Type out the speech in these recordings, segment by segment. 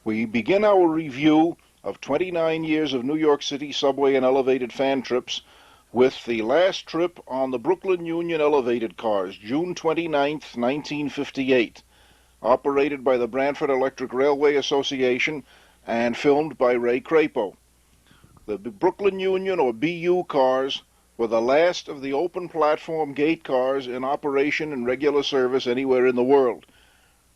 We begin our review of 29 years of New York City subway and elevated fan trips with the last trip on the Brooklyn Union elevated cars, June 29th, 1958, operated by the Branford Electric Railway Association and filmed by Ray Crapo. The Brooklyn Union, or BU cars, were the last of the open platform gate cars in operation and regular service anywhere in the world.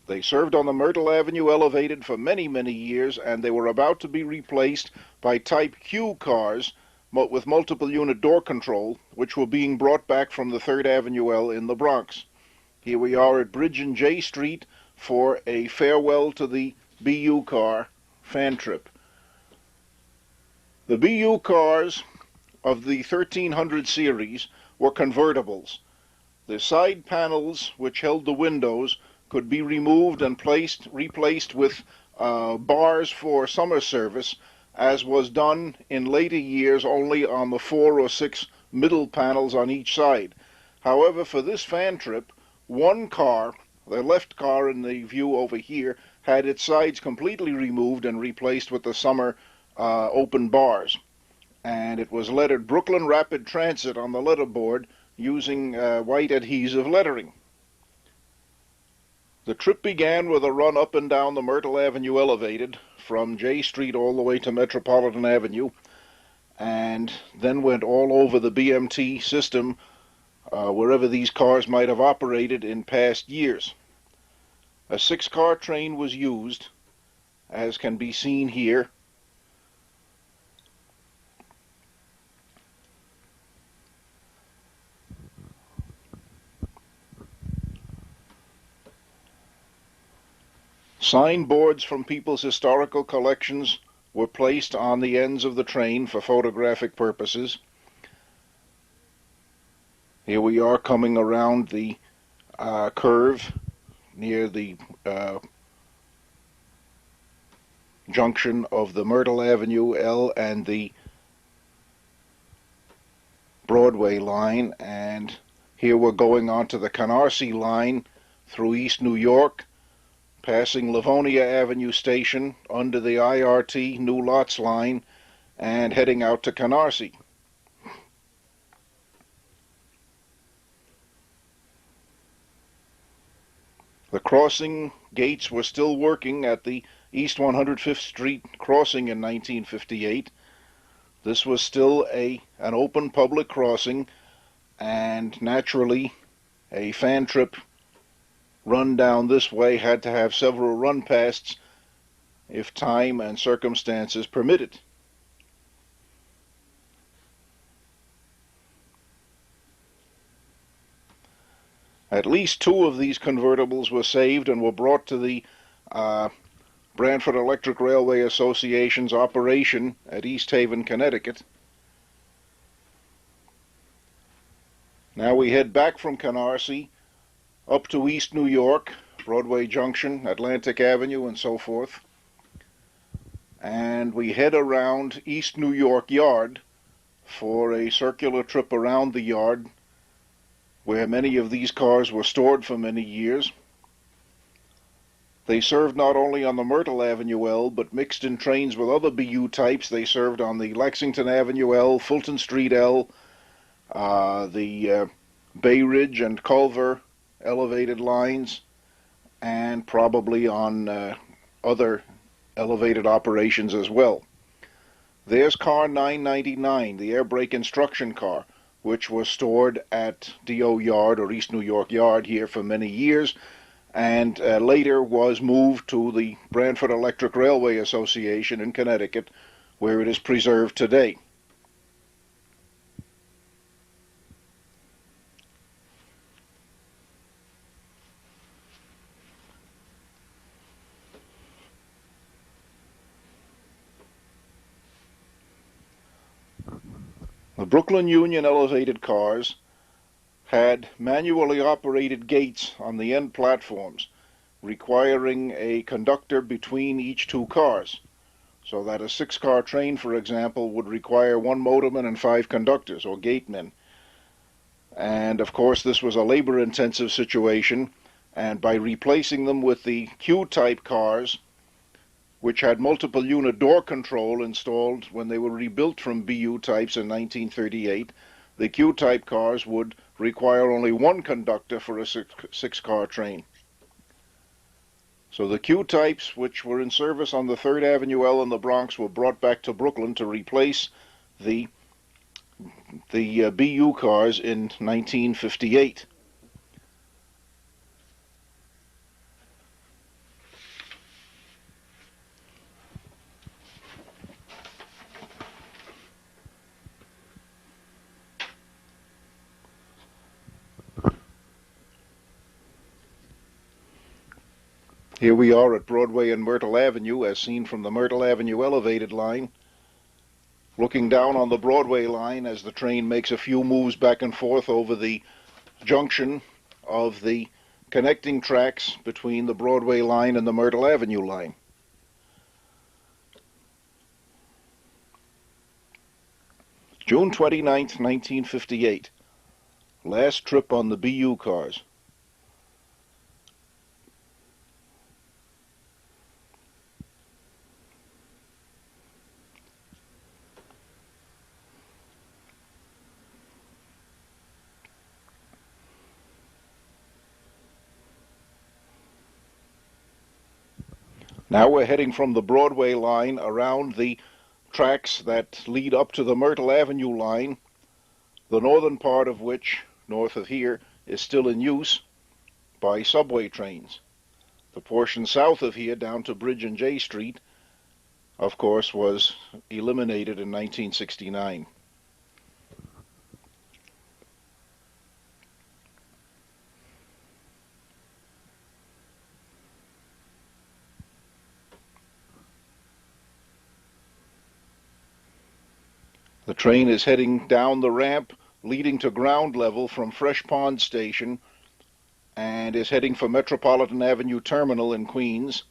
They served on the Myrtle Avenue elevated for many, many years, and they were about to be replaced by Type Q cars with multiple unit door control, which were being brought back from the 3rd Avenue L in the Bronx. Here we are at Bridge and J Street for a farewell to the BU car fan trip. The BU cars of the 1300 series were convertibles. The side panels, which held the windows, could be removed and replaced with bars for summer service, as was done in later years only on the 4 or 6 middle panels on each side. However, for this fan trip, one car, the left car in the view over here, had its sides completely removed and replaced with the summer open bars. And it was lettered Brooklyn Rapid Transit on the letterboard using white adhesive lettering. The trip began with a run up and down the Myrtle Avenue elevated from J Street all the way to Metropolitan Avenue, and then went all over the BMT system wherever these cars might have operated in past years. A 6-car train was used, as can be seen here. Signboards from people's historical collections were placed on the ends of the train for photographic purposes. Here we are coming around the curve near the junction of the Myrtle Avenue L and the Broadway line, and here we're going on to the Canarsie line through East New York, passing Livonia Avenue Station under the IRT New Lots line and heading out to Canarsie. The crossing gates were still working at the East 105th Street crossing in 1958. This was still an open public crossing, and naturally a fan trip run down this way had to have several run pasts if time and circumstances permitted. At least 2 of these convertibles were saved and were brought to the Branford Electric Railway Association's operation at East Haven, Connecticut. Now we head back from Canarsie up to East New York, Broadway Junction, Atlantic Avenue, and so forth. And we head around East New York Yard for a circular trip around the yard where many of these cars were stored for many years. They served not only on the Myrtle Avenue L, but mixed in trains with other BU types. They served on the Lexington Avenue L, Fulton Street L, the Bay Ridge and Culver elevated lines, and probably on other elevated operations as well. There's car 999, the air brake instruction car, which was stored at DO Yard, or East New York Yard, here for many years, and later was moved to the Branford Electric Railway Association in Connecticut, where it is preserved today. The Brooklyn Union elevated cars had manually operated gates on the end platforms, requiring a conductor between each 2 cars, so that a 6-car train, for example, would require 1 motorman and 5 conductors, or gatemen. And of course this was a labor-intensive situation, and by replacing them with the Q-type cars, which had multiple unit door control installed when they were rebuilt from BU types in 1938, the Q-type cars would require only one conductor for a six-car train. So the Q-types, which were in service on the 3rd Avenue L in the Bronx, were brought back to Brooklyn to replace the BU cars in 1958. Here we are at Broadway and Myrtle Avenue, as seen from the Myrtle Avenue elevated line, looking down on the Broadway line as the train makes a few moves back and forth over the junction of the connecting tracks between the Broadway line and the Myrtle Avenue line. June 29th, 1958. Last trip on the BU cars. Now we're heading from the Broadway line around the tracks that lead up to the Myrtle Avenue line, the northern part of which, north of here, is still in use by subway trains. The portion south of here, down to Bridge and J Street, of course, was eliminated in 1969. The train is heading down the ramp leading to ground level from Fresh Pond Station and is heading for Metropolitan Avenue Terminal in Queens.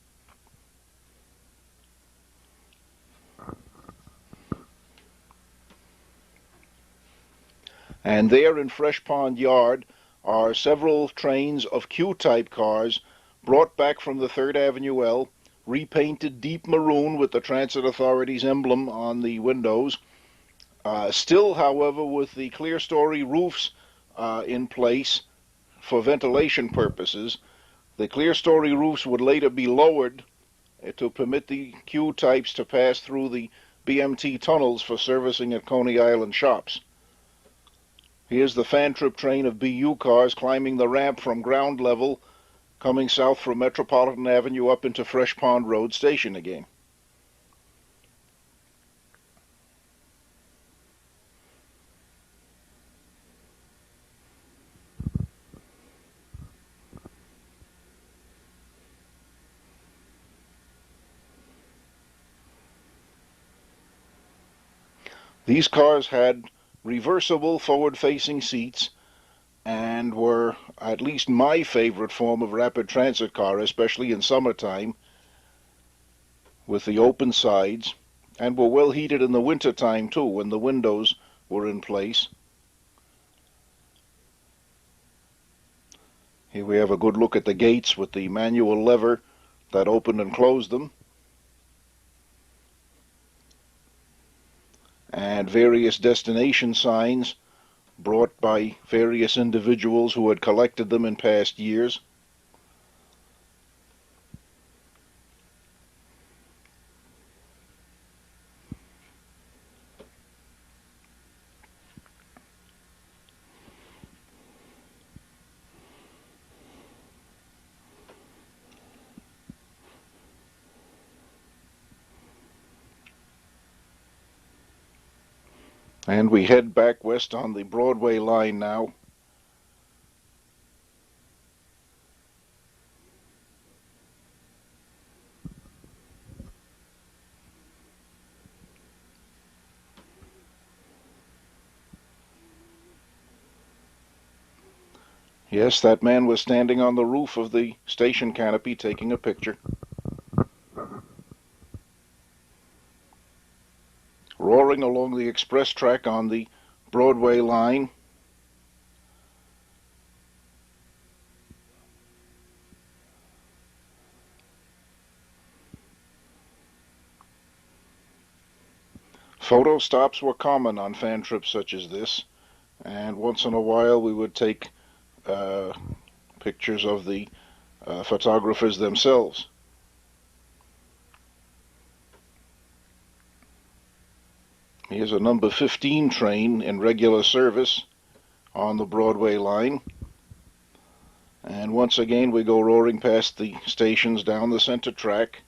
And there in Fresh Pond Yard are several trains of Q-type cars brought back from the 3rd Avenue L, repainted deep maroon with the Transit Authority's emblem on the windows. Still, however, with the clear-story roofs in place for ventilation purposes. The clear-story roofs would later be lowered to permit the Q-types to pass through the BMT tunnels for servicing at Coney Island shops. Here's the fan trip train of BU cars climbing the ramp from ground level, coming south from Metropolitan Avenue up into Fresh Pond Road Station again. These cars had reversible forward-facing seats and were at least my favorite form of rapid transit car, especially in summertime, with the open sides, and were well heated in the wintertime too, when the windows were in place. Here we have a good look at the gates with the manual lever that opened and closed them, and various destination signs brought by various individuals who had collected them in past years. And we head back west on the Broadway line now. Yes, that man was standing on the roof of the station canopy taking a picture. Roaring along the express track on the Broadway line. Photo stops were common on fan trips such as this, and once in a while we would take uh, pictures of the photographers themselves. Here's a number 15 train in regular service on the Broadway line. And once again we go roaring past the stations down the center track.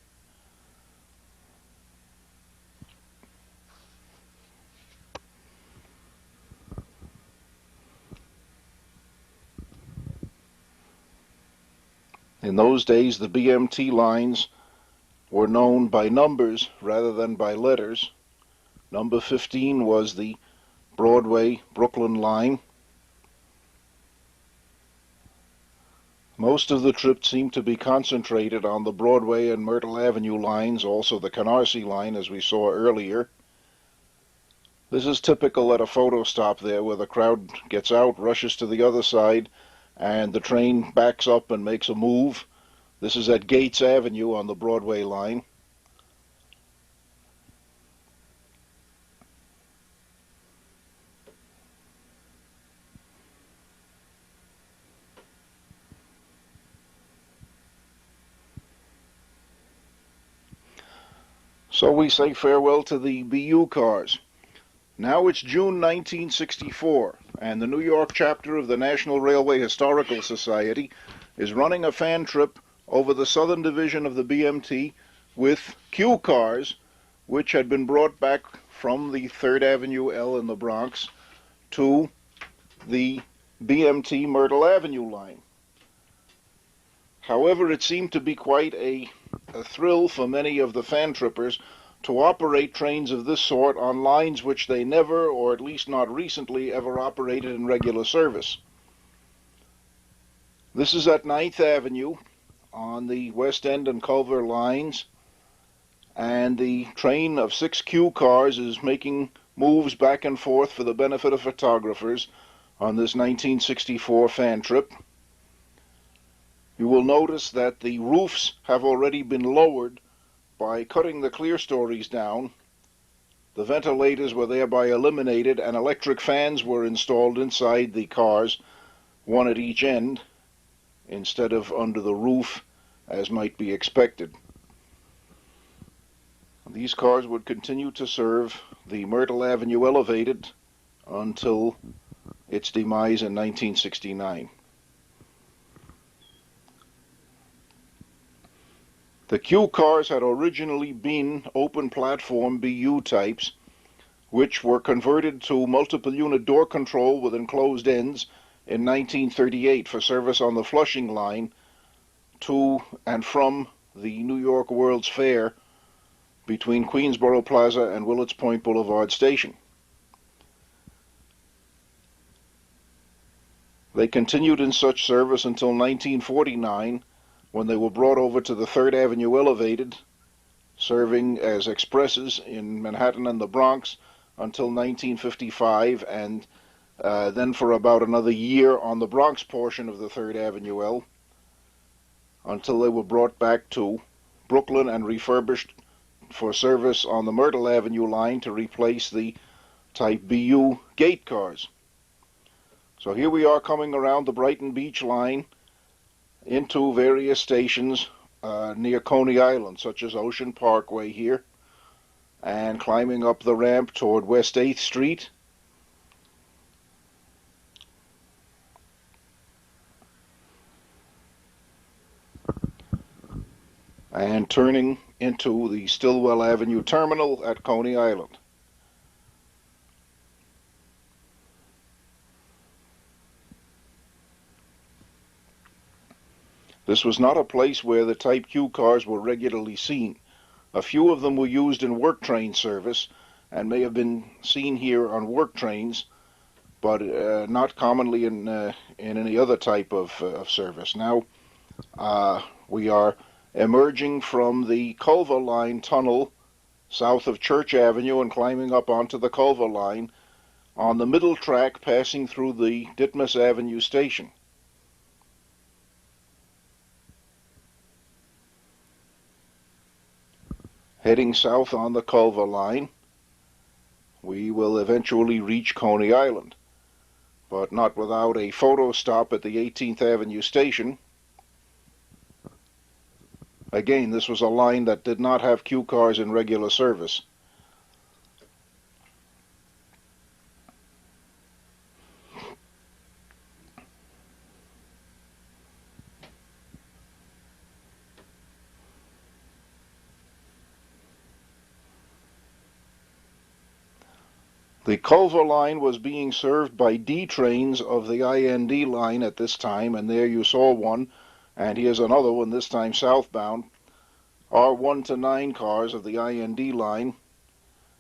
In those days the BMT lines were known by numbers rather than by letters. Number 15 was the Broadway Brooklyn line. Most of the trip seemed to be concentrated on the Broadway and Myrtle Avenue lines, also the N.Y.C line as we saw earlier. This is typical at a photo stop there where the crowd gets out, rushes to the other side, and the train backs up and makes a move. This is at Gates Avenue on the Broadway line. So we say farewell to the BU cars. Now it's June 1964, and the New York chapter of the National Railway Historical Society is running a fan trip over the southern division of the BMT with Q cars, which had been brought back from the 3rd Avenue L in the Bronx to the BMT Myrtle Avenue line. However, it seemed to be quite a thrill for many of the fan trippers to operate trains of this sort on lines which they never, or at least not recently, ever operated in regular service. This is at 9th Avenue on the West End and Culver lines, and the train of 6 Q cars is making moves back and forth for the benefit of photographers on this 1964 fan trip. You will notice that the roofs have already been lowered by cutting the clear stories down. The ventilators were thereby eliminated, and electric fans were installed inside the cars, one at each end, instead of under the roof, as might be expected. These cars would continue to serve the Myrtle Avenue Elevated until its demise in 1969. The Q cars had originally been open platform BU types, which were converted to multiple unit door control with enclosed ends in 1938 for service on the Flushing line to and from the New York World's Fair between Queensboro Plaza and Willets Point Boulevard Station. They continued in such service until 1949, when they were brought over to the 3rd Avenue Elevated, serving as expresses in Manhattan and the Bronx until 1955, and then for about another year on the Bronx portion of the 3rd Avenue L, until they were brought back to Brooklyn and refurbished for service on the Myrtle Avenue line to replace the Type BU gate cars. So here we are coming around the Brighton Beach line into various stations near Coney Island, such as Ocean Parkway here, and climbing up the ramp toward West 8th Street. And turning into the Stillwell Avenue Terminal at Coney Island. This was not a place where the Type Q cars were regularly seen. A few of them were used in work train service and may have been seen here on work trains, but not commonly in any other type of service. Now we are emerging from the Culver Line tunnel south of Church Avenue and climbing up onto the Culver Line on the middle track passing through the Ditmas Avenue station. Heading south on the Culver Line, we will eventually reach Coney Island, but not without a photo stop at the 18th Avenue station. Again, this was a line that did not have Q cars in regular service. The Culver line was being served by D trains of the IND line at this time, and there you saw one, and here's another one, this time southbound. R1 to 9 cars of the IND line.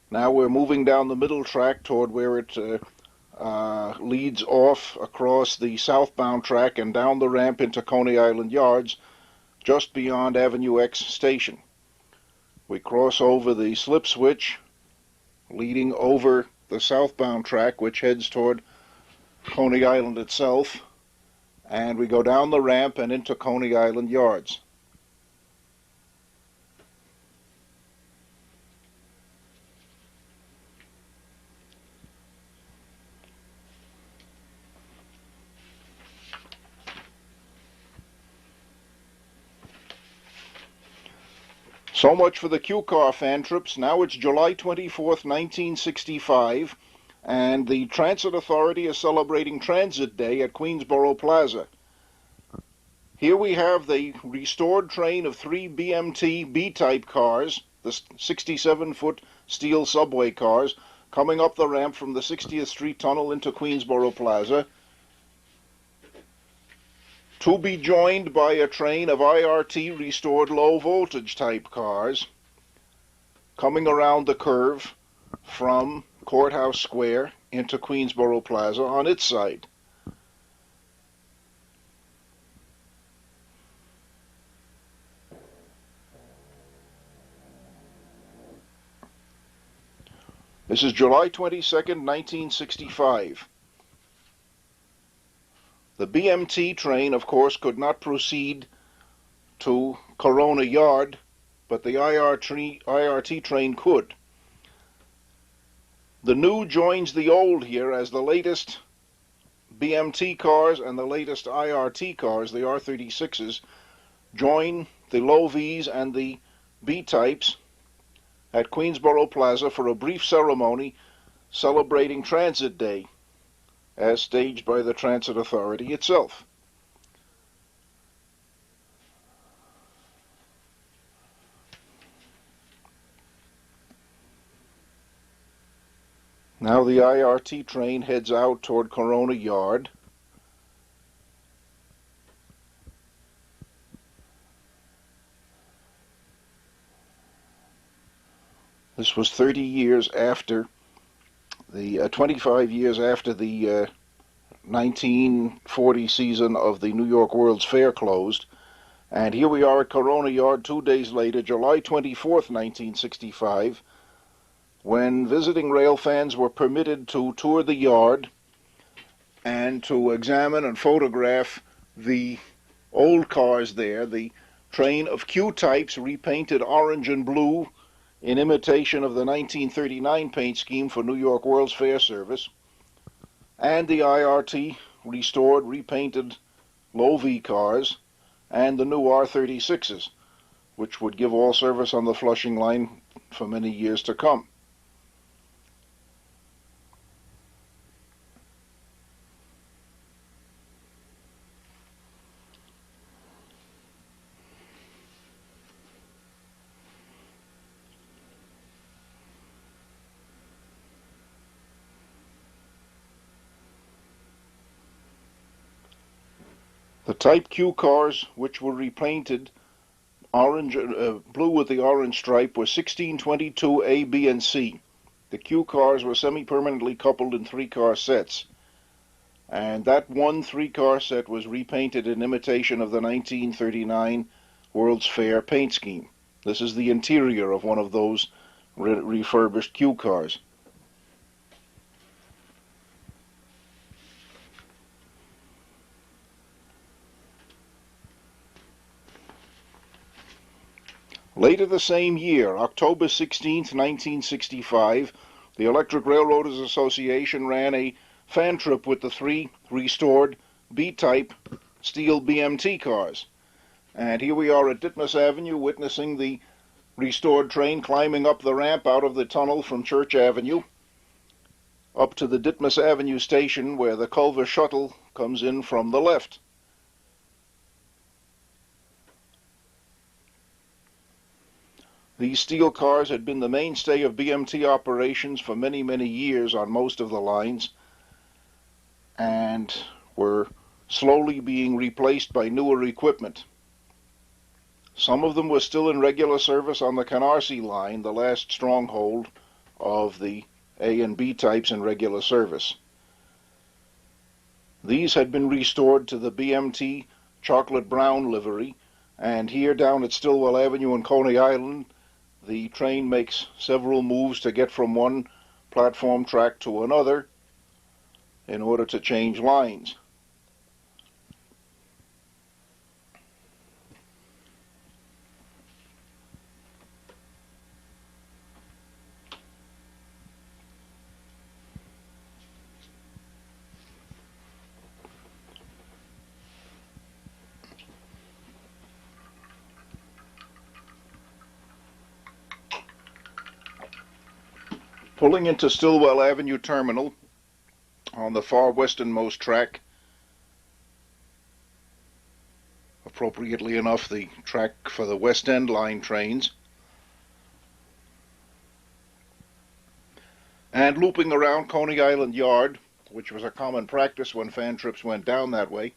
Now we're moving down the middle track toward where it leads off across the southbound track and down the ramp into Coney Island Yards, just beyond Avenue X station. We cross over the slip switch, leading over the southbound track, which heads toward Coney Island itself, and we go down the ramp and into Coney Island Yards. So much for the Q-Car fan trips. Now it's July 24th, 1965, and the Transit Authority is celebrating Transit Day at Queensboro Plaza. Here we have the restored train of 3 BMT B-type cars, the 67-foot steel subway cars, coming up the ramp from the 60th Street Tunnel into Queensboro Plaza, to be joined by a train of IRT restored low-voltage type cars coming around the curve from Courthouse Square into Queensboro Plaza on its side. This is July 22nd, 1965. The BMT train, of course, could not proceed to Corona Yard, but the IRT train could. The new joins the old here, as the latest BMT cars and the latest IRT cars, the R36s, join the low Vs and the B-types at Queensboro Plaza for a brief ceremony celebrating Transit Day, as staged by the Transit Authority itself. Now the IRT train heads out toward Corona Yard. This was 30 years after the 25 years after the 1940 season of the New York World's Fair closed, and here we are at Corona Yard 2 days later, July 24th, 1965, when visiting rail fans were permitted to tour the yard and to examine and photograph the old cars there, the train of Q-types repainted orange and blue in imitation of the 1939 paint scheme for New York World's Fair service, and the IRT restored, repainted low V cars, and the new R36s, which would give all service on the Flushing line for many years to come. The Type Q cars, which were repainted orange, blue with the orange stripe, were 1622 A, B, and C. The Q cars were semi-permanently coupled in 3-car sets, and that one 3-car set was repainted in imitation of the 1939 World's Fair paint scheme. This is the interior of one of those refurbished Q cars. Later the same year, October 16th, 1965, the Electric Railroaders Association ran a fan trip with the 3 restored B-type steel BMT cars. And here we are at Ditmas Avenue witnessing the restored train climbing up the ramp out of the tunnel from Church Avenue up to the Ditmas Avenue station, where the Culver shuttle comes in from the left. These steel cars had been the mainstay of BMT operations for many, many years on most of the lines, and were slowly being replaced by newer equipment. Some of them were still in regular service on the N.Y.C line, the last stronghold of the A and B types in regular service. These had been restored to the BMT chocolate brown livery, and here down at Stillwell Avenue in Coney Island, the train makes several moves to get from one platform track to another in order to change lines. Pulling into Stillwell Avenue Terminal on the far westernmost track, appropriately enough the track for the West End line trains, and looping around Coney Island Yard, which was a common practice when fan trips went down that way.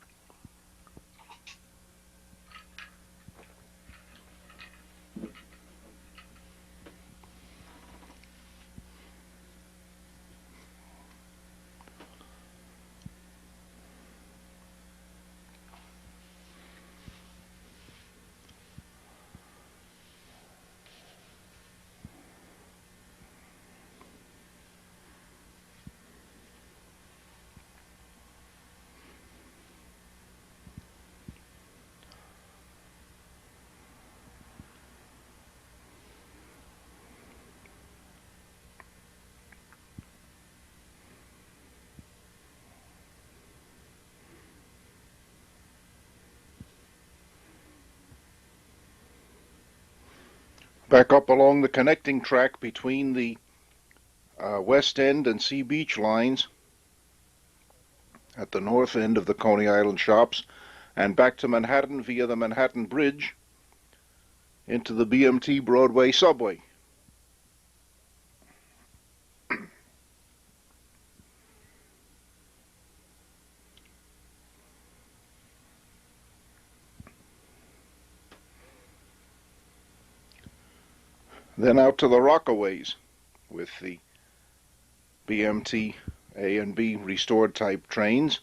Back up along the connecting track between the West End and Sea Beach lines at the north end of the Coney Island shops, and back to Manhattan via the Manhattan Bridge into the BMT Broadway subway. Then out to the Rockaways with the BMT A and B restored type trains.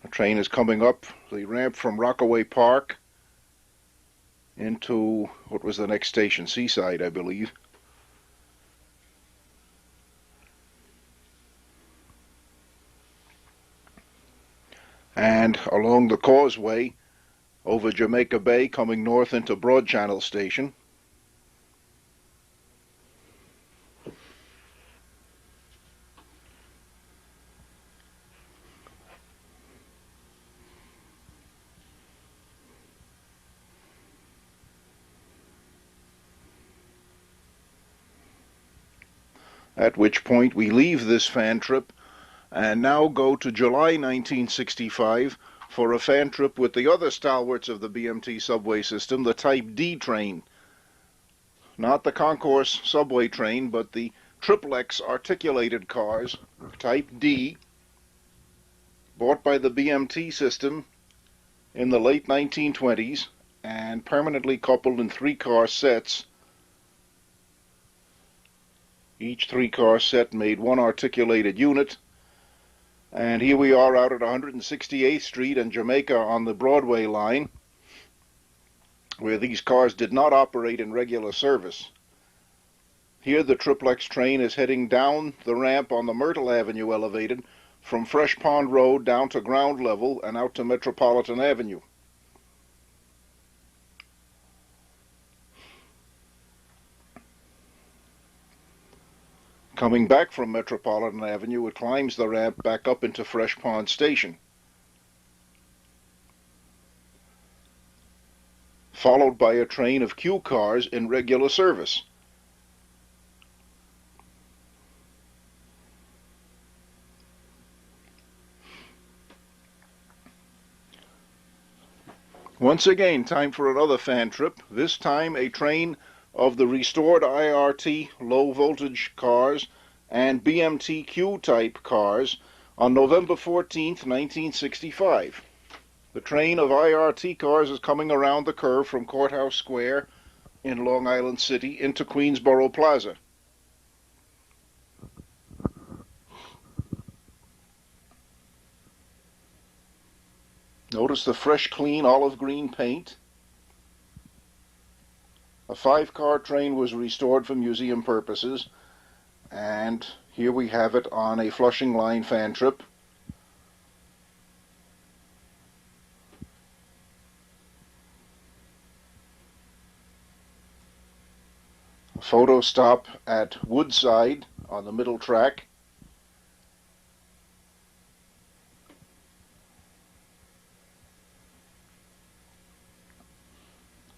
The train is coming up the ramp from Rockaway Park into, what was the next station? Seaside, I believe. And along the causeway over Jamaica Bay, coming north into Broad Channel Station. At which point we leave this fan trip and now go to July 1965 for a fan trip with the other stalwarts of the BMT subway system, the Type D train. Not the concourse subway train, but the triplex articulated cars, Type D, bought by the BMT system in the late 1920s and permanently coupled in 3-car sets. Each 3-car set made one articulated unit. And here we are out at 168th Street and Jamaica on the Broadway line, where these cars did not operate in regular service. Here the triplex train is heading down the ramp on the Myrtle Avenue elevated from Fresh Pond Road down to ground level and out to Metropolitan Avenue. Coming back from Metropolitan Avenue, it climbs the ramp back up into Fresh Pond Station, followed by a train of Q cars in regular service. Once again, time for another fan trip, this time a train of the restored IRT low-voltage cars and BMTQ type cars on November 14th, 1965. The train of IRT cars is coming around the curve from Courthouse Square in Long Island City into Queensboro Plaza. Notice the fresh, clean olive green paint. A 5-car train was restored for museum purposes, and here we have it on a Flushing Line fan trip. A photo stop at Woodside on the middle track.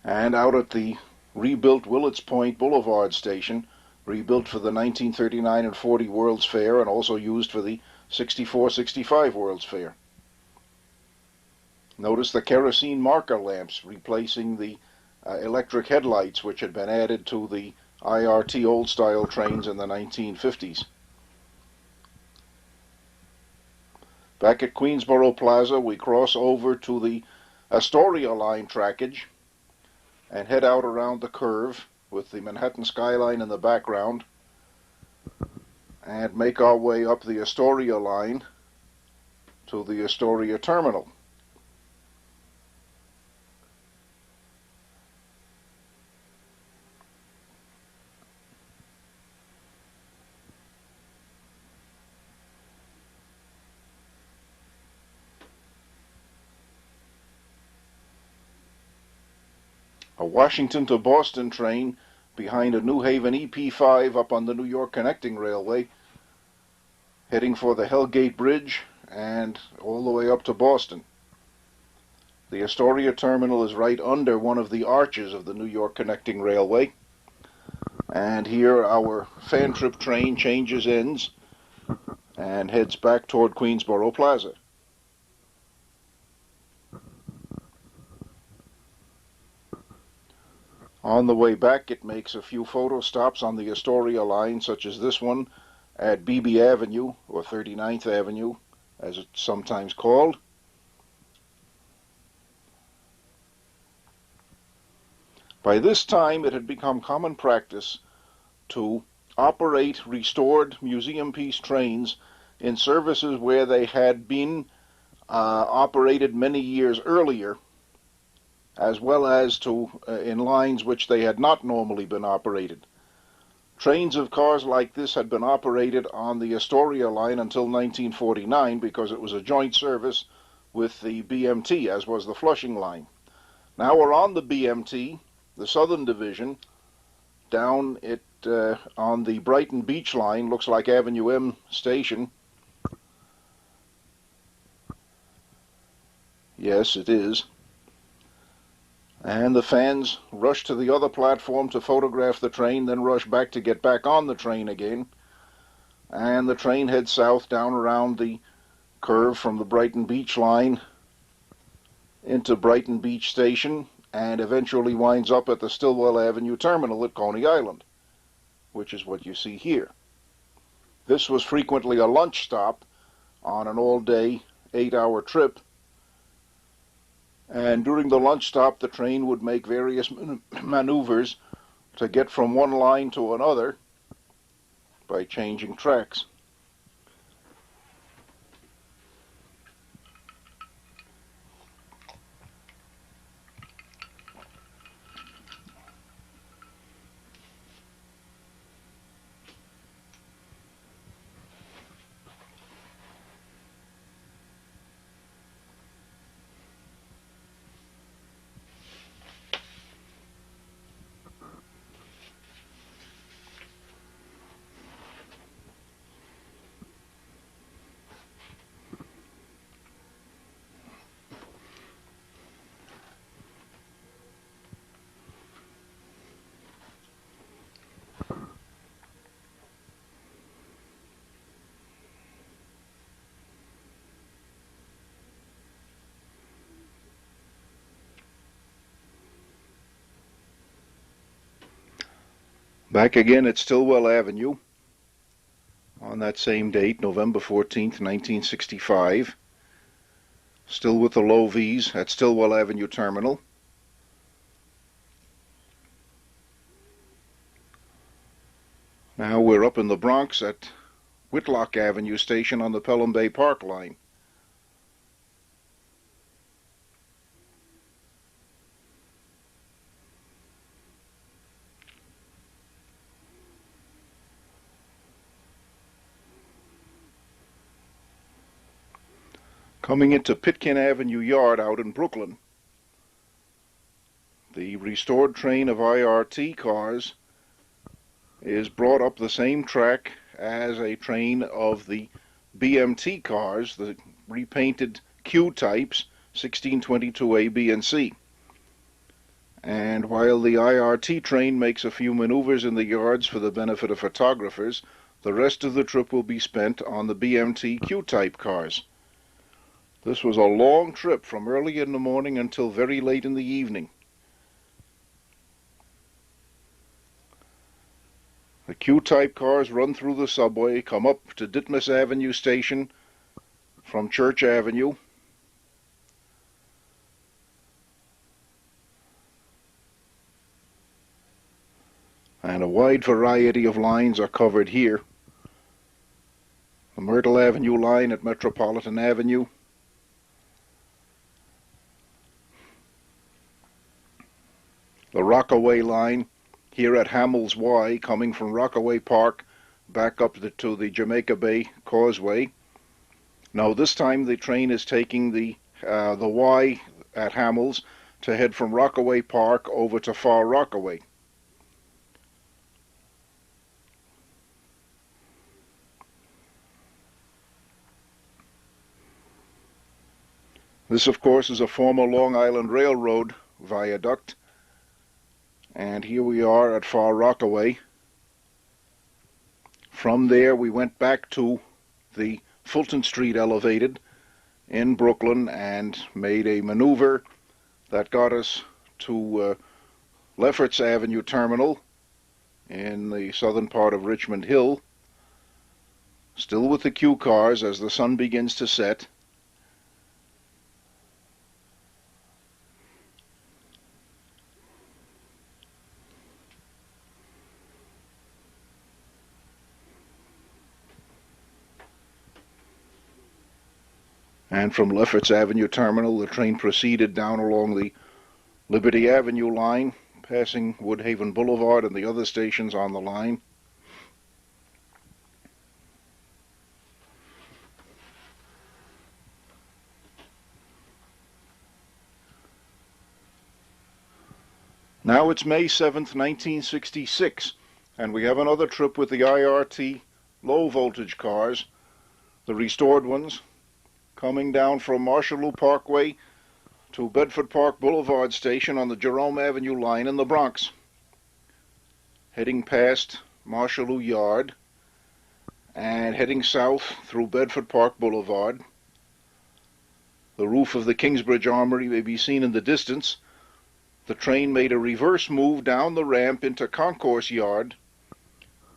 And out at the rebuilt Willets Point Boulevard station, rebuilt for the 1939 and 40 World's Fair and also used for the 64-65 World's Fair. Notice the kerosene marker lamps replacing the electric headlights which had been added to the IRT old-style trains in the 1950s. Back at Queensboro Plaza, we cross over to the Astoria line trackage and head out around the curve with the Manhattan skyline in the background and make our way up the Astoria line to the Astoria terminal. A Washington to Boston train behind a New Haven EP5 up on the New York Connecting Railway, heading for the Hellgate Bridge and all the way up to Boston. The Astoria terminal is right under one of the arches of the New York Connecting Railway, and here our fan trip train changes ends and heads back toward Queensboro Plaza. On the way back, it makes a few photo stops on the Astoria line, such as this one at Beebe Avenue, or 39th Avenue, as it's sometimes called. By this time, it had become common practice to operate restored museum piece trains in services where they had been operated many years earlier, as well as in lines which they had not normally been operated. Trains of cars like this had been operated on the Astoria line until 1949 because it was a joint service with the BMT, as was the Flushing line. Now we're on the BMT, the Southern Division, down on the Brighton Beach line, looks like Avenue M station. Yes, it is. And the fans rush to the other platform to photograph the train, then rush back to get back on the train again. And the train heads south down around the curve from the Brighton Beach line into Brighton Beach Station, and eventually winds up at the Stillwell Avenue terminal at Coney Island, which is what you see here. This was frequently a lunch stop on an all-day, 8-hour trip. And during the lunch stop, the train would make various maneuvers to get from one line to another by changing tracks. Back again at Stillwell Avenue on that same date, November 14th, 1965. Still with the low V's at Stillwell Avenue Terminal. Now we're up in the Bronx at Whitlock Avenue Station on the Pelham Bay Park line. Coming into Pitkin Avenue Yard out in Brooklyn, the restored train of IRT cars is brought up the same track as a train of the BMT cars, the repainted Q types, 1622A, B, and C. And while the IRT train makes a few maneuvers in the yards for the benefit of photographers, the rest of the trip will be spent on the BMT Q-type cars. This was a long trip from early in the morning until very late in the evening. The Q-type cars run through the subway, come up to Ditmas Avenue Station from Church Avenue, and a wide variety of lines are covered here. The Myrtle Avenue line at Metropolitan Avenue, the Rockaway line here at Hamels Y, coming from Rockaway Park back up to the Jamaica Bay Causeway. Now this time the train is taking the Y at Hamels to head from Rockaway Park over to Far Rockaway. This, of course, is a former Long Island Railroad viaduct. And here we are at Far Rockaway. From there we went back to the Fulton Street Elevated in Brooklyn and made a maneuver that got us to Lefferts Avenue Terminal in the southern part of Richmond Hill. Still with the Q cars as the sun begins to set. And from Lefferts Avenue Terminal, the train proceeded down along the Liberty Avenue line, passing Woodhaven Boulevard and the other stations on the line. Now it's May 7th, 1966, and we have another trip with the IRT low-voltage cars, the restored ones, coming down from Marshallou Parkway to Bedford Park Boulevard Station on the Jerome Avenue line in the Bronx. Heading past Marshallou Yard and heading south through Bedford Park Boulevard. The roof of the Kingsbridge Armory may be seen in the distance. The train made a reverse move down the ramp into Concourse Yard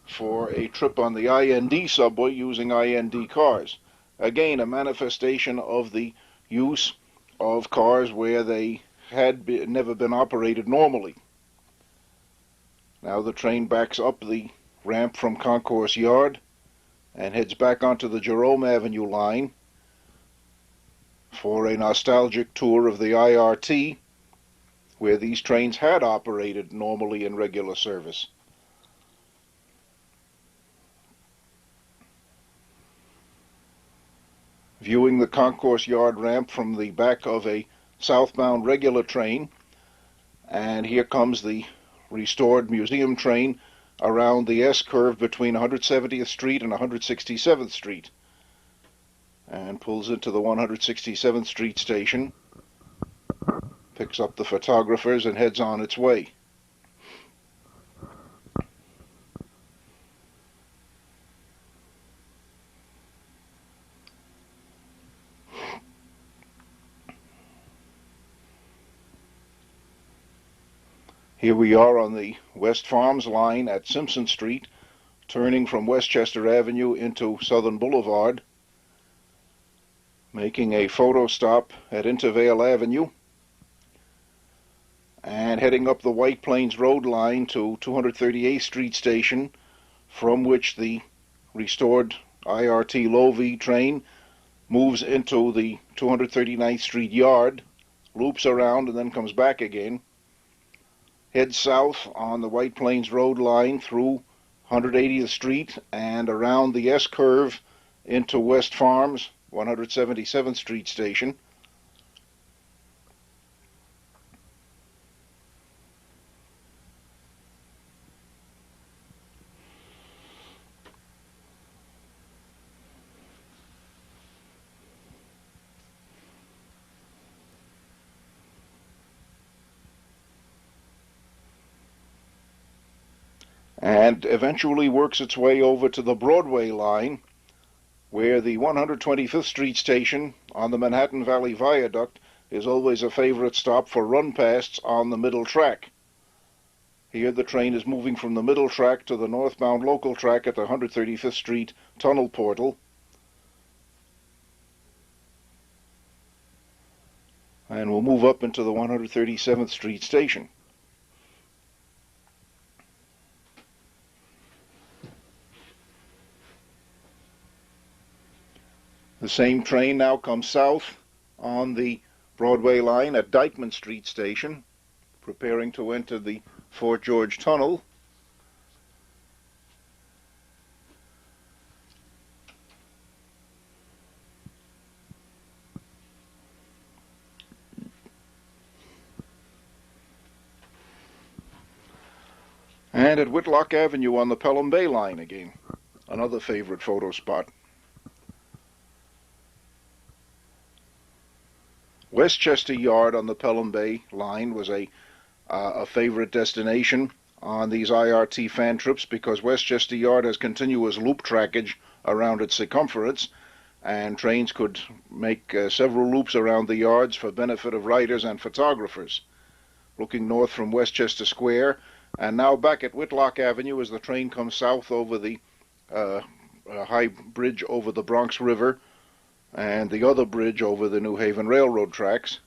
for a trip on the IND subway using IND cars. Again, a manifestation of the use of cars where they had never been operated normally. Now the train backs up the ramp from Concourse Yard and heads back onto the Jerome Avenue line for a nostalgic tour of the IRT, where these trains had operated normally in regular service. Viewing the Concourse Yard ramp from the back of a southbound regular train, and here comes the restored museum train around the S-curve between 170th Street and 167th Street, and pulls into the 167th Street station, picks up the photographers, and heads on its way. Here we are on the West Farms line at Simpson Street, turning from Westchester Avenue into Southern Boulevard, making a photo stop at Intervale Avenue, and heading up the White Plains Road line to 238th Street Station, from which the restored IRT Low-V train moves into the 239th Street yard, loops around, and then comes back again. Heads south on the White Plains Road line through 180th Street and around the S-curve into West Farms, 177th Street Station. And eventually works its way over to the Broadway line, where the 125th Street station on the Manhattan Valley Viaduct is always a favorite stop for run-pasts on the middle track. Here the train is moving from the middle track to the northbound local track at the 135th Street tunnel portal. And we'll move up into the 137th Street station. The same train now comes south on the Broadway line at Dyckman Street Station, preparing to enter the Fort George Tunnel. And at Whitlock Avenue on the Pelham Bay line again, another favorite photo spot. Westchester Yard on the Pelham Bay line was a favorite destination on these IRT fan trips because Westchester Yard has continuous loop trackage around its circumference, and trains could make several loops around the yards for benefit of riders and photographers. Looking north from Westchester Square, and now back at Whitlock Avenue as the train comes south over the high bridge over the Bronx River and the other bridge over the New Haven Railroad tracks.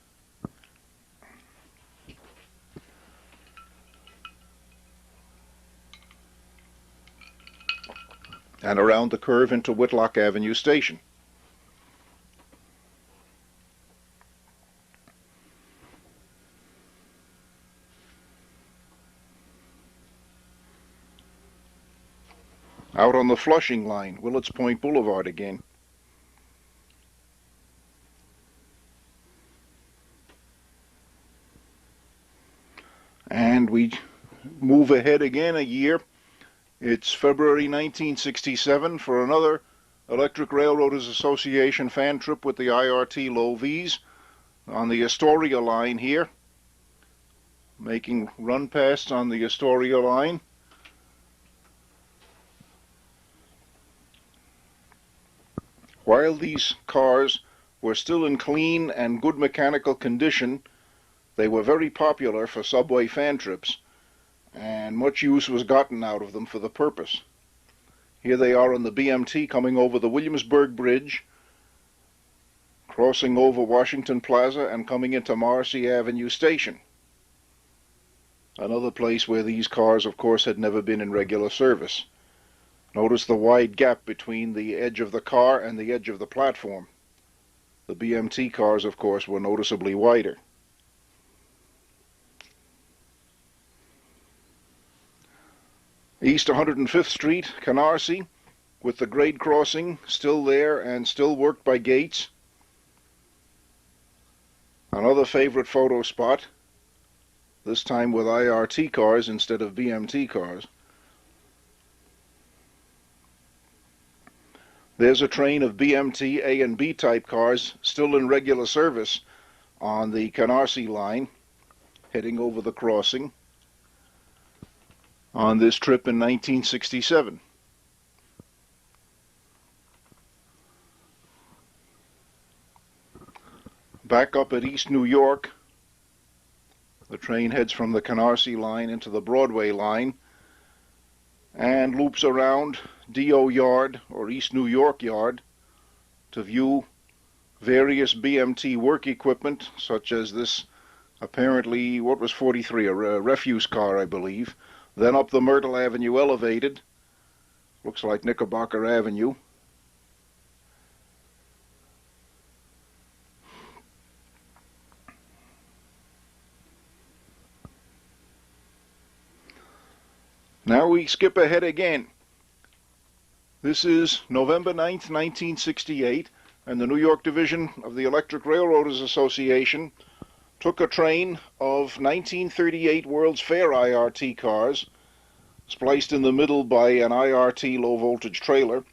And around the curve into Whitlock Avenue Station. Out on the Flushing line, Willets Point Boulevard again. And we move ahead again a year. It's February 1967 for another Electric Railroaders Association fan trip with the IRT Low-Vs on the Astoria line here, making run pasts on the Astoria line. While these cars were still in clean and good mechanical condition, they were very popular for subway fan trips, and much use was gotten out of them for the purpose. Here they are on the BMT coming over the Williamsburg Bridge, crossing over Washington Plaza and coming into Marcy Avenue Station. Another place where these cars, of course, had never been in regular service. Notice the wide gap between the edge of the car and the edge of the platform. The BMT cars, of course, were noticeably wider. East 105th Street, Canarsie, with the grade crossing still there and still worked by gates. Another favorite photo spot, this time with IRT cars instead of BMT cars. There's a train of BMT A and B type cars still in regular service on the Canarsie line, heading over the crossing on this trip in 1967. Back up at East New York, The train heads from the N.Y.C line into the Broadway line and loops around D.O. Yard, or East New York Yard, to view various BMT work equipment, such as this apparently, what was 43, a refuse car, I believe. Then up the Myrtle Avenue elevated, looks like Knickerbocker Avenue. Now we skip ahead again. This is November 9th, 1968, and the New York Division of the Electric Railroaders Association took a train of 1938 World's Fair IRT cars, spliced in the middle by an IRT low-voltage trailer,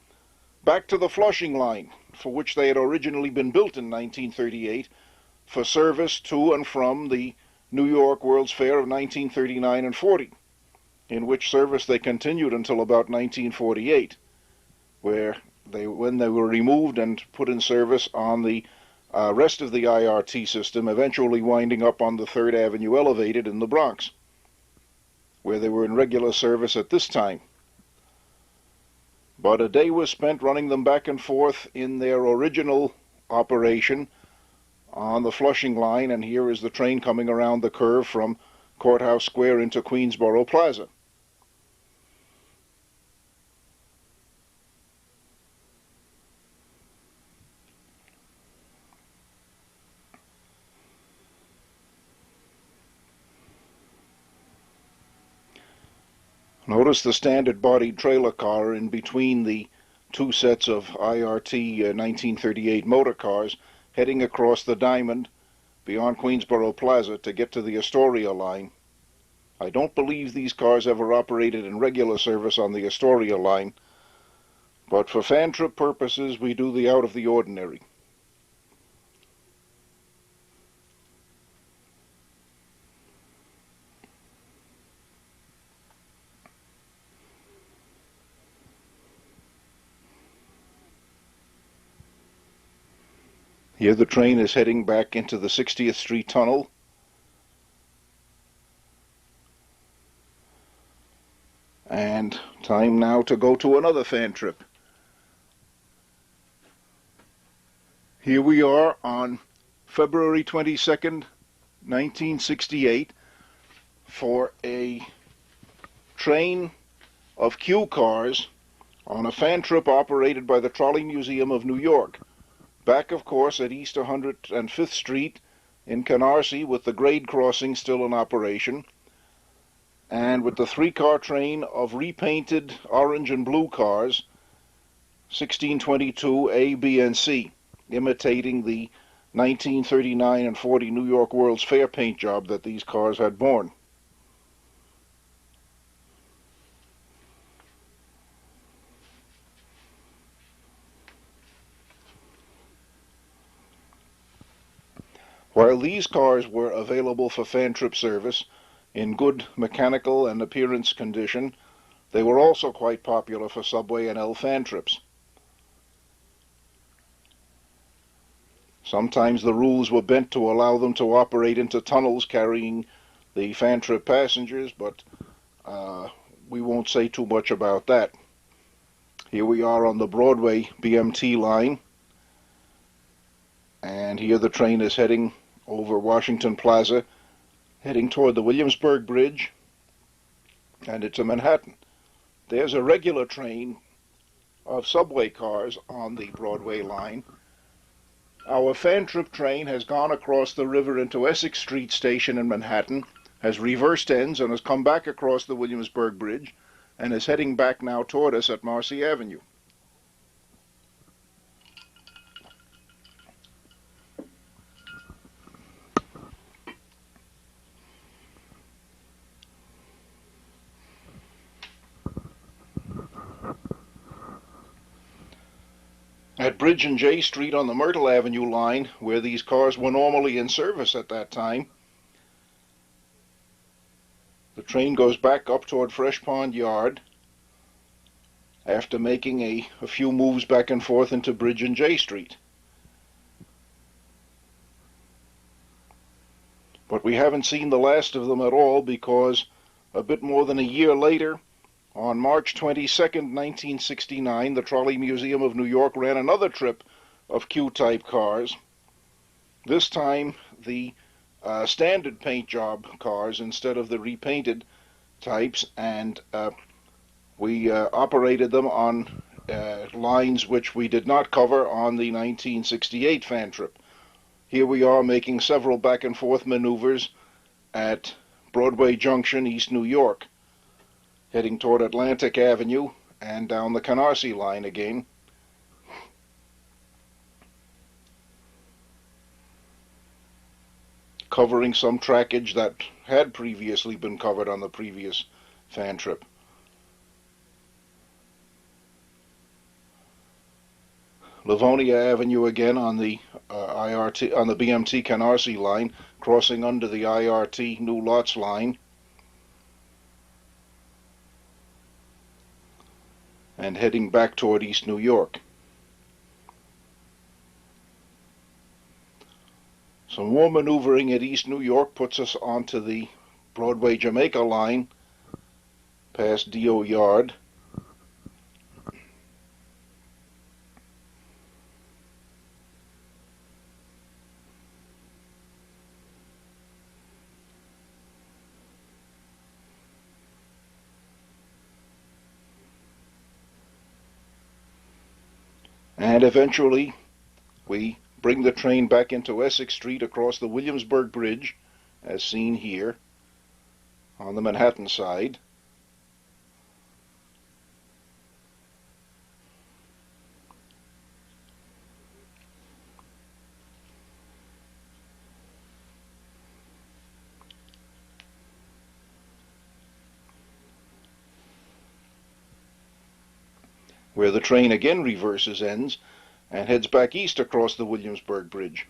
back to the Flushing line, for which they had originally been built in 1938, for service to and from the New York World's Fair of 1939 and 40. In which service they continued until about 1948, when they were removed and put in service on the rest of the IRT system, eventually winding up on the 3rd Avenue elevated in the Bronx, where they were in regular service at this time. But a day was spent running them back and forth in their original operation on the Flushing line, and here is the train coming around the curve from Courthouse Square into Queensboro Plaza. Notice the standard bodied trailer car in between the two sets of IRT 1938 motor cars heading across the Diamond beyond Queensboro Plaza to get to the Astoria line. I don't believe these cars ever operated in regular service on the Astoria line, but for fan trip purposes we do the out of the ordinary. Here the train is heading back into the 60th Street Tunnel. And time now to go to another fan trip. Here we are on February 22nd, 1968, for a train of Q cars on a fan trip operated by the Trolley Museum of New York. Back, of course, at East 105th Street in Canarsie, with the grade crossing still in operation, and with the 3-car train of repainted orange and blue cars, 1622 A, B, and C, imitating the 1939 and 40 New York World's Fair paint job that these cars had borne. While these cars were available for fan trip service in good mechanical and appearance condition, they were also quite popular for subway and L fan trips. Sometimes the rules were bent to allow them to operate into tunnels carrying the fan trip passengers, but we won't say too much about that. Here we are on the Broadway BMT line, and here the train is heading over Washington Plaza, heading toward the Williamsburg Bridge, and it's a Manhattan. There's a regular train of subway cars on the Broadway line. Our fan trip train has gone across the river into Essex Street Station in Manhattan, has reversed ends and has come back across the Williamsburg Bridge, and is heading back now toward us at Marcy Avenue. At Bridge and J Street on the Myrtle Avenue line, where these cars were normally in service at that time, the train goes back up toward Fresh Pond Yard after making a few moves back and forth into Bridge and J Street. But we haven't seen the last of them at all, because a bit more than a year later, on March 22nd, 1969, the Trolley Museum of New York ran another trip of Q-type cars. This time the standard paint job cars instead of the repainted types, and we operated them on lines which we did not cover on the 1968 fan trip. Here we are making several back and forth maneuvers at Broadway Junction, East New York, heading toward Atlantic Avenue and down the N.Y.C. line again. Covering some trackage that had previously been covered on the previous fan trip. Livonia Avenue again on the IRT, on the BMT Canarsie line, crossing under the IRT New Lots line, and heading back toward East New York. Some more maneuvering at East New York puts us onto the Broadway Jamaica line, past D.O. Yard. And eventually we bring the train back into Essex Street across the Williamsburg Bridge, as seen here on the Manhattan side. Where the train again reverses ends and heads back east across the Williamsburg Bridge.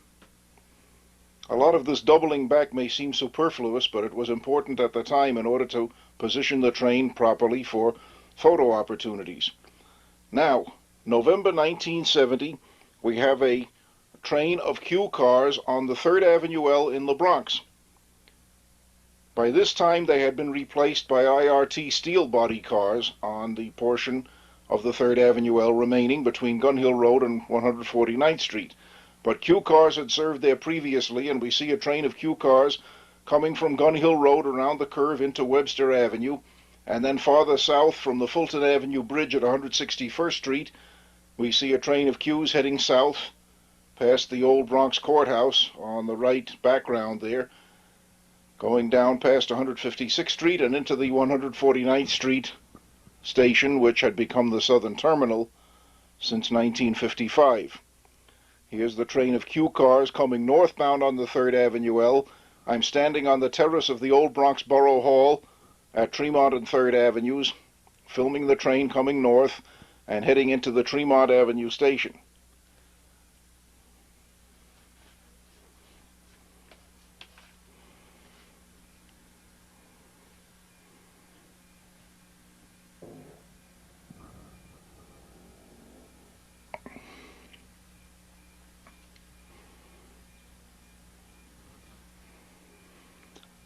A lot of this doubling back may seem superfluous, but it was important at the time in order to position the train properly for photo opportunities. Now, November 1970, we have a train of Q cars on the 3rd Avenue L in the Bronx. By this time, they had been replaced by IRT steel body cars on the portion of the 3rd Avenue L remaining between Gun Hill Road and 149th Street. But Q cars had served there previously, and we see a train of Q cars coming from Gun Hill Road around the curve into Webster Avenue, and then farther south from the Fulton Avenue Bridge at 161st Street, we see a train of Qs heading south past the old Bronx Courthouse on the right background there, going down past 156th Street and into the 149th Street station, which had become the Southern Terminal since 1955. Here's the train of Q cars coming northbound on the 3rd Avenue L. I'm standing on the terrace of the old Bronx Borough Hall at Tremont and 3rd Avenues, filming the train coming north and heading into the Tremont Avenue station.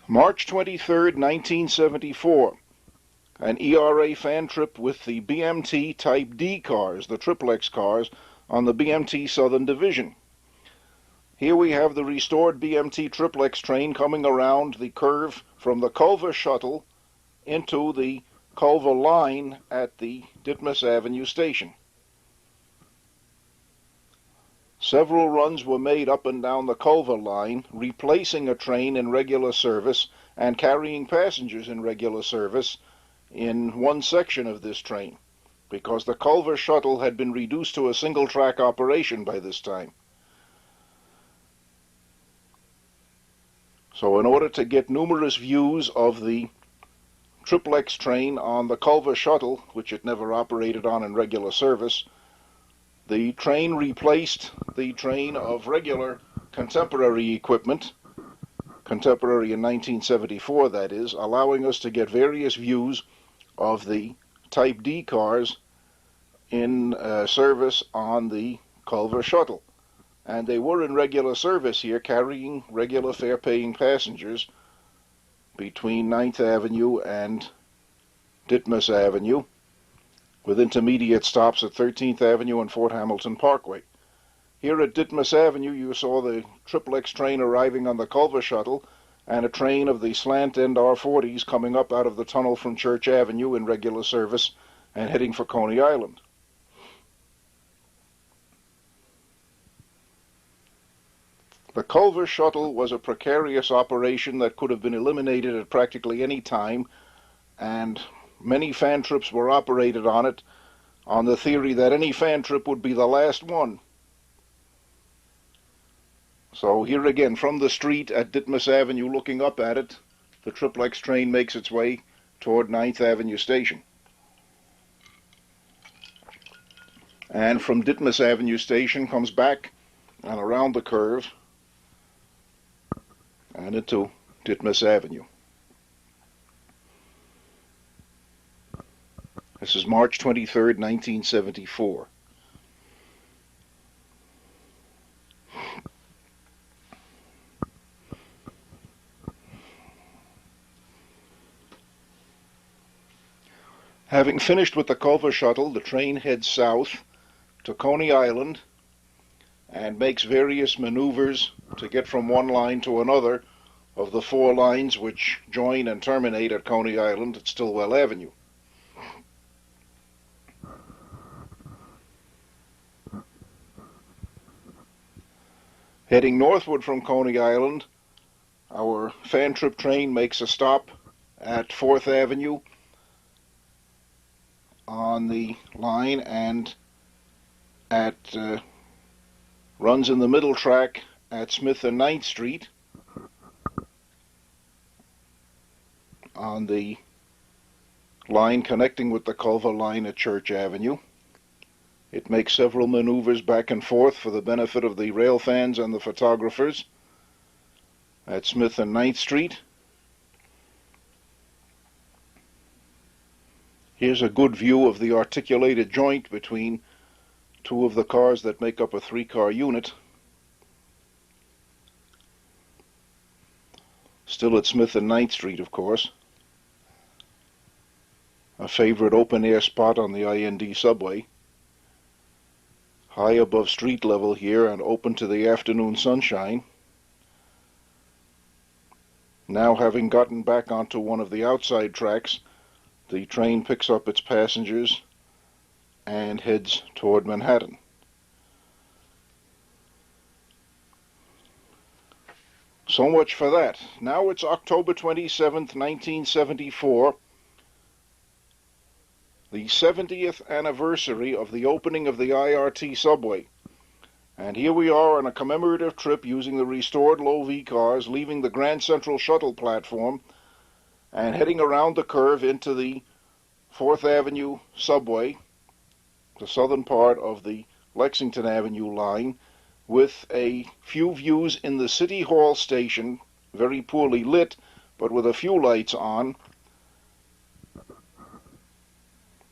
March 23rd, 1974, an ERA fan trip with the BMT Type D cars, the triplex cars, on the BMT Southern Division. Here we have the restored BMT triplex train coming around the curve from the Culver shuttle into the Culver line at the Ditmas Avenue station. Several runs were made up and down the Culver line, replacing a train in regular service and carrying passengers in regular service in one section of this train, because the Culver shuttle had been reduced to a single-track operation by this time. So in order to get numerous views of the triplex train on the Culver shuttle, which it never operated on in regular service, the train replaced the train of regular contemporary equipment, contemporary in 1974 that is, allowing us to get various views of the Type D cars in service on the Culver shuttle. and they were in regular service here, carrying regular fare-paying passengers between 9th Avenue and Ditmas Avenue, with intermediate stops at 13th Avenue and Fort Hamilton Parkway. Here at Ditmas Avenue, you saw the triplex train arriving on the Culver Shuttle, and a train of the slant-end R40s coming up out of the tunnel from Church Avenue in regular service and heading for Coney Island. The Culver Shuttle was a precarious operation that could have been eliminated at practically any time, and many fan trips were operated on it on the theory that any fan trip would be the last one. So here again, from the street at Ditmas Avenue, looking up at it, the triplex train makes its way toward 9th Avenue Station. And from Ditmas Avenue Station comes back and around the curve and into Ditmas Avenue. This is March 23rd, 1974. Having finished with the Culver Shuttle, the train heads south to Coney Island and makes various maneuvers to get from one line to another of the 4 lines which join and terminate at Coney Island at Stillwell Avenue. Heading northward from Coney Island, our fan trip train makes a stop at 4th Avenue on the line and runs in the middle track at Smith and 9th Street on the line connecting with the Culver line at Church Avenue. It makes several maneuvers back and forth for the benefit of the rail fans and the photographers at Smith and 9th Street. Here's a good view of the articulated joint between 2 of the cars that make up a 3-car unit. Still at Smith and 9th Street, of course. A favorite open-air spot on the IND subway. High above street level here and open to the afternoon sunshine. Now, having gotten back onto one of the outside tracks, the train picks up its passengers and heads toward Manhattan. So much for that. Now it's October 27th, 1974, the 70th anniversary of the opening of the IRT subway. And here we are on a commemorative trip using the restored low-V cars, leaving the Grand Central Shuttle platform and heading around the curve into the 4th Avenue subway, the southern part of the Lexington Avenue line, with a few views in the City Hall station, very poorly lit, but with a few lights on.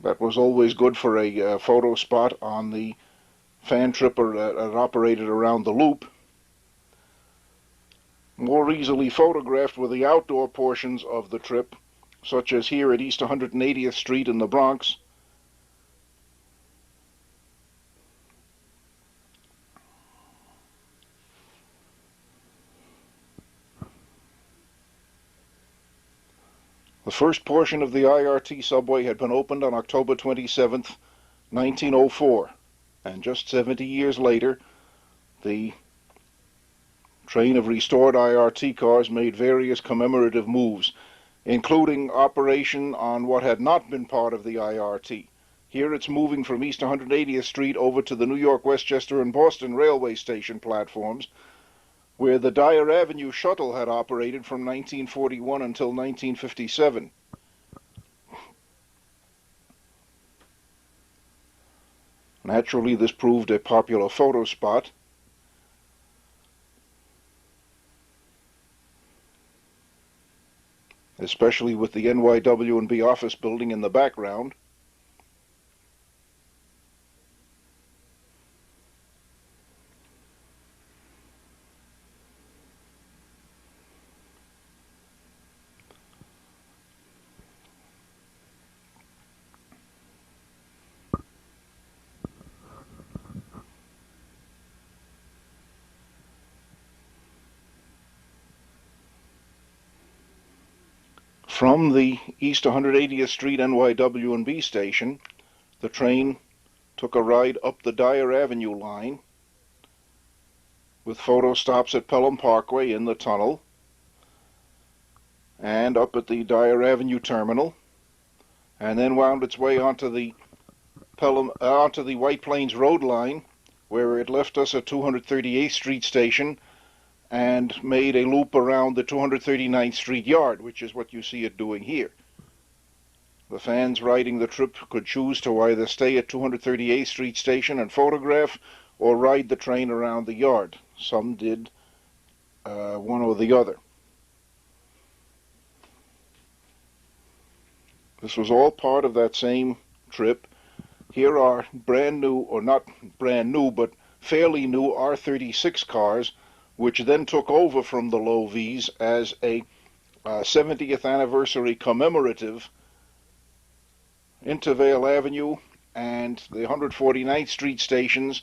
That was always good for a photo spot on the fan tripper that operated around the loop. More easily photographed were the outdoor portions of the trip, such as here at East 180th Street in the Bronx. The first portion of the IRT subway had been opened on October 27th, 1904, and just 70 years later, the train of restored IRT cars made various commemorative moves, including operation on what had not been part of the IRT. Here it's moving from East 180th Street over to the New York, Westchester, and Boston railway station platforms, where the Dyer Avenue shuttle had operated from 1941 until 1957. Naturally, this proved a popular photo spot. Especially with the NYW&B office building in the background. From the East 180th Street NYW&B station, the train took a ride up the Dyer Avenue line with photo stops at Pelham Parkway in the tunnel and up at the Dyer Avenue terminal, and then wound its way onto the White Plains Road line, where it left us at 238th Street station and made a loop around the 239th Street yard, which is what you see it doing here. The fans riding the trip could choose to either stay at 238th Street station and photograph or ride the train around the yard. Some did one or the other. This was all part of that same trip. Here are brand new, or not brand new, but fairly new R36 cars, which then took over from the Low V's as a 70th anniversary commemorative. Intervale Avenue and the 149th Street stations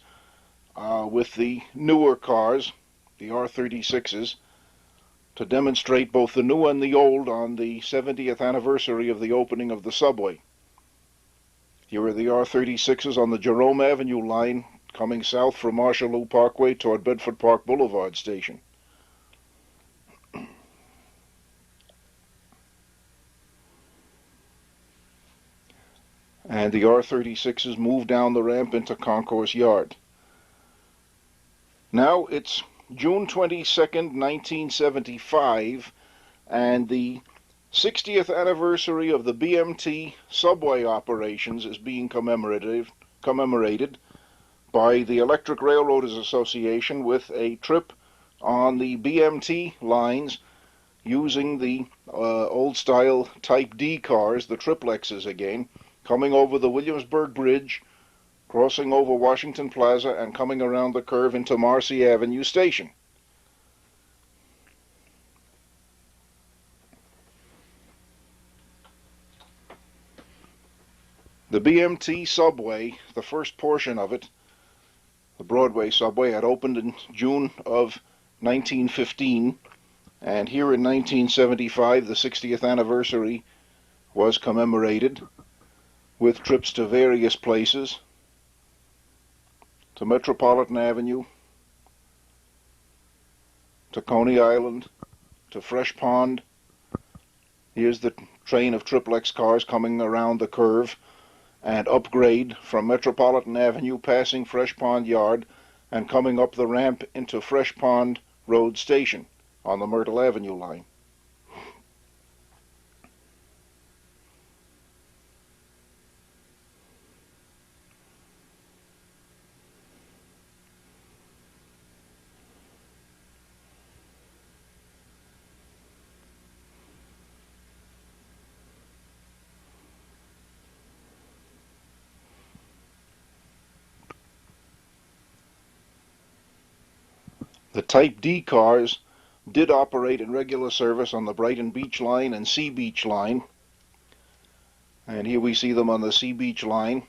with the newer cars, the R36s, to demonstrate both the new and the old on the 70th anniversary of the opening of the subway. Here are the R36s on the Jerome Avenue line coming south from Marshallou Parkway toward Bedford Park Boulevard station. And the R36s move down the ramp into Concourse Yard. Now it's June 22nd, 1975, and the 60th anniversary of the BMT subway operations is being commemorated by the Electric Railroaders Association with a trip on the BMT lines using the old-style Type D cars, the triplexes again, coming over the Williamsburg Bridge, crossing over Washington Plaza, and coming around the curve into Marcy Avenue Station. The BMT subway, the first portion of it, the Broadway subway, had opened in June of 1915, and here in 1975, the 60th anniversary was commemorated with trips to various places, to Metropolitan Avenue, to Coney Island, to Fresh Pond. Here's the train of triplex cars coming around the curve and upgrade from Metropolitan Avenue, passing Fresh Pond Yard, and coming up the ramp into Fresh Pond Road Station on the Myrtle Avenue line. The Type D cars did operate in regular service on the Brighton Beach line and Sea Beach line. And here we see them on the Sea Beach line.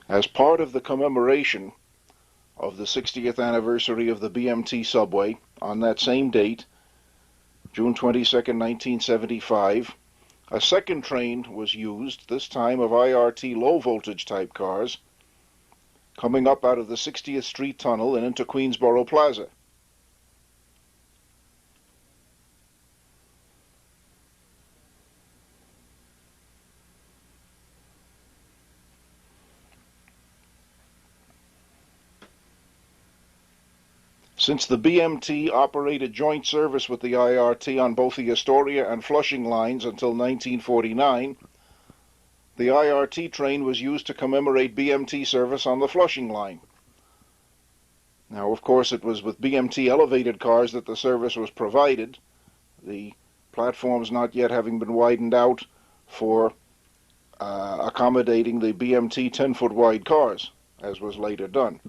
As part of the commemoration of the 60th anniversary of the BMT subway, on that same date, June 22nd, 1975, a second train was used, this time of IRT low-voltage type cars, coming up out of the 60th Street Tunnel and into Queensboro Plaza. Since the BMT operated joint service with the IRT on both the Astoria and Flushing lines until 1949, the IRT train was used to commemorate BMT service on the Flushing line. Now, of course, it was with BMT elevated cars that the service was provided, the platforms not yet having been widened out for accommodating the BMT 10-foot wide cars, as was later done.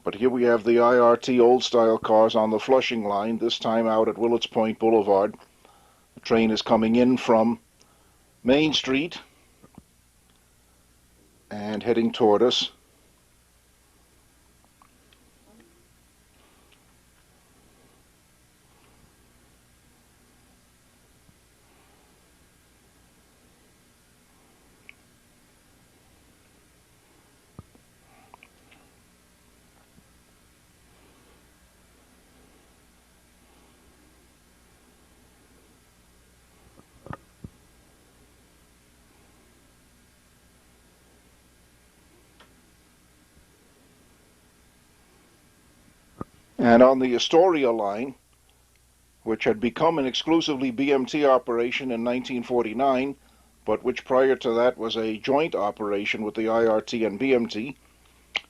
But here we have the IRT old-style cars on the Flushing line, this time out at Willets Point Boulevard. The train is coming in from Main Street and heading toward us. And on the Astoria line, which had become an exclusively BMT operation in 1949, but which prior to that was a joint operation with the IRT and BMT,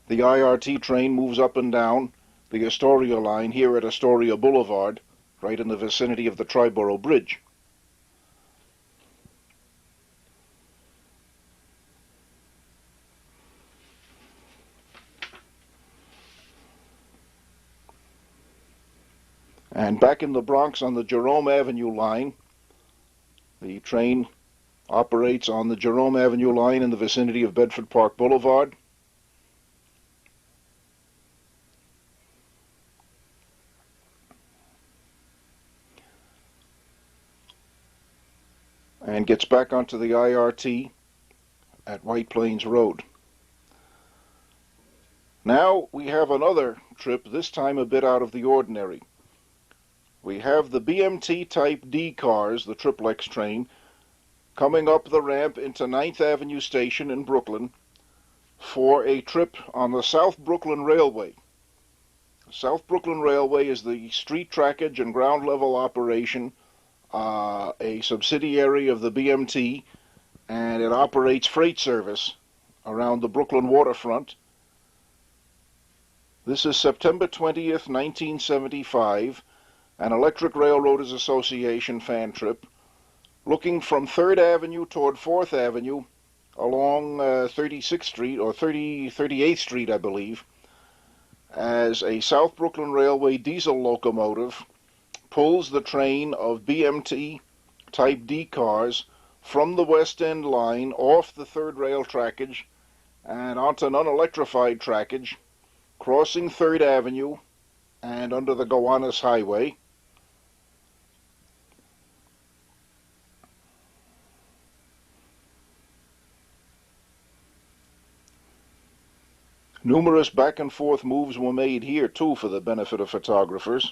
the IRT train moves up and down the Astoria line here at Astoria Boulevard, right in the vicinity of the Triborough Bridge. And back in the Bronx on the Jerome Avenue line, the train operates on the Jerome Avenue line in the vicinity of Bedford Park Boulevard. And gets back onto the IRT at White Plains Road. Now we have another trip, this time a bit out of the ordinary. We have the BMT Type D cars, the triplex train, coming up the ramp into 9th Avenue Station in Brooklyn for a trip on the South Brooklyn Railway. South Brooklyn Railway is the street trackage and ground level operation, a subsidiary of the BMT, and it operates freight service around the Brooklyn waterfront. This is September 20th, 1975, an Electric Railroaders Association fan trip, looking from 3rd Avenue toward 4th Avenue along 36th Street, or 38th Street, I believe, as a South Brooklyn Railway diesel locomotive pulls the train of BMT Type D cars from the West End line off the 3rd rail trackage and onto an unelectrified trackage, crossing 3rd Avenue and under the Gowanus Highway. Numerous back and forth moves were made here too for the benefit of photographers.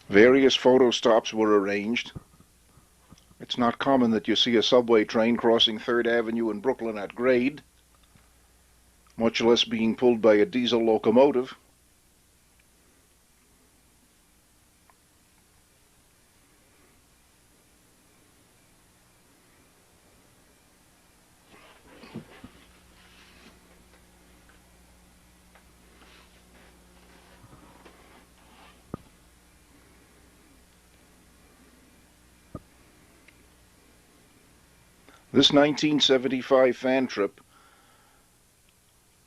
Various photo stops were arranged. It's not common that you see a subway train crossing 3rd Avenue in Brooklyn at grade, much less being pulled by a diesel locomotive. This 1975 fan trip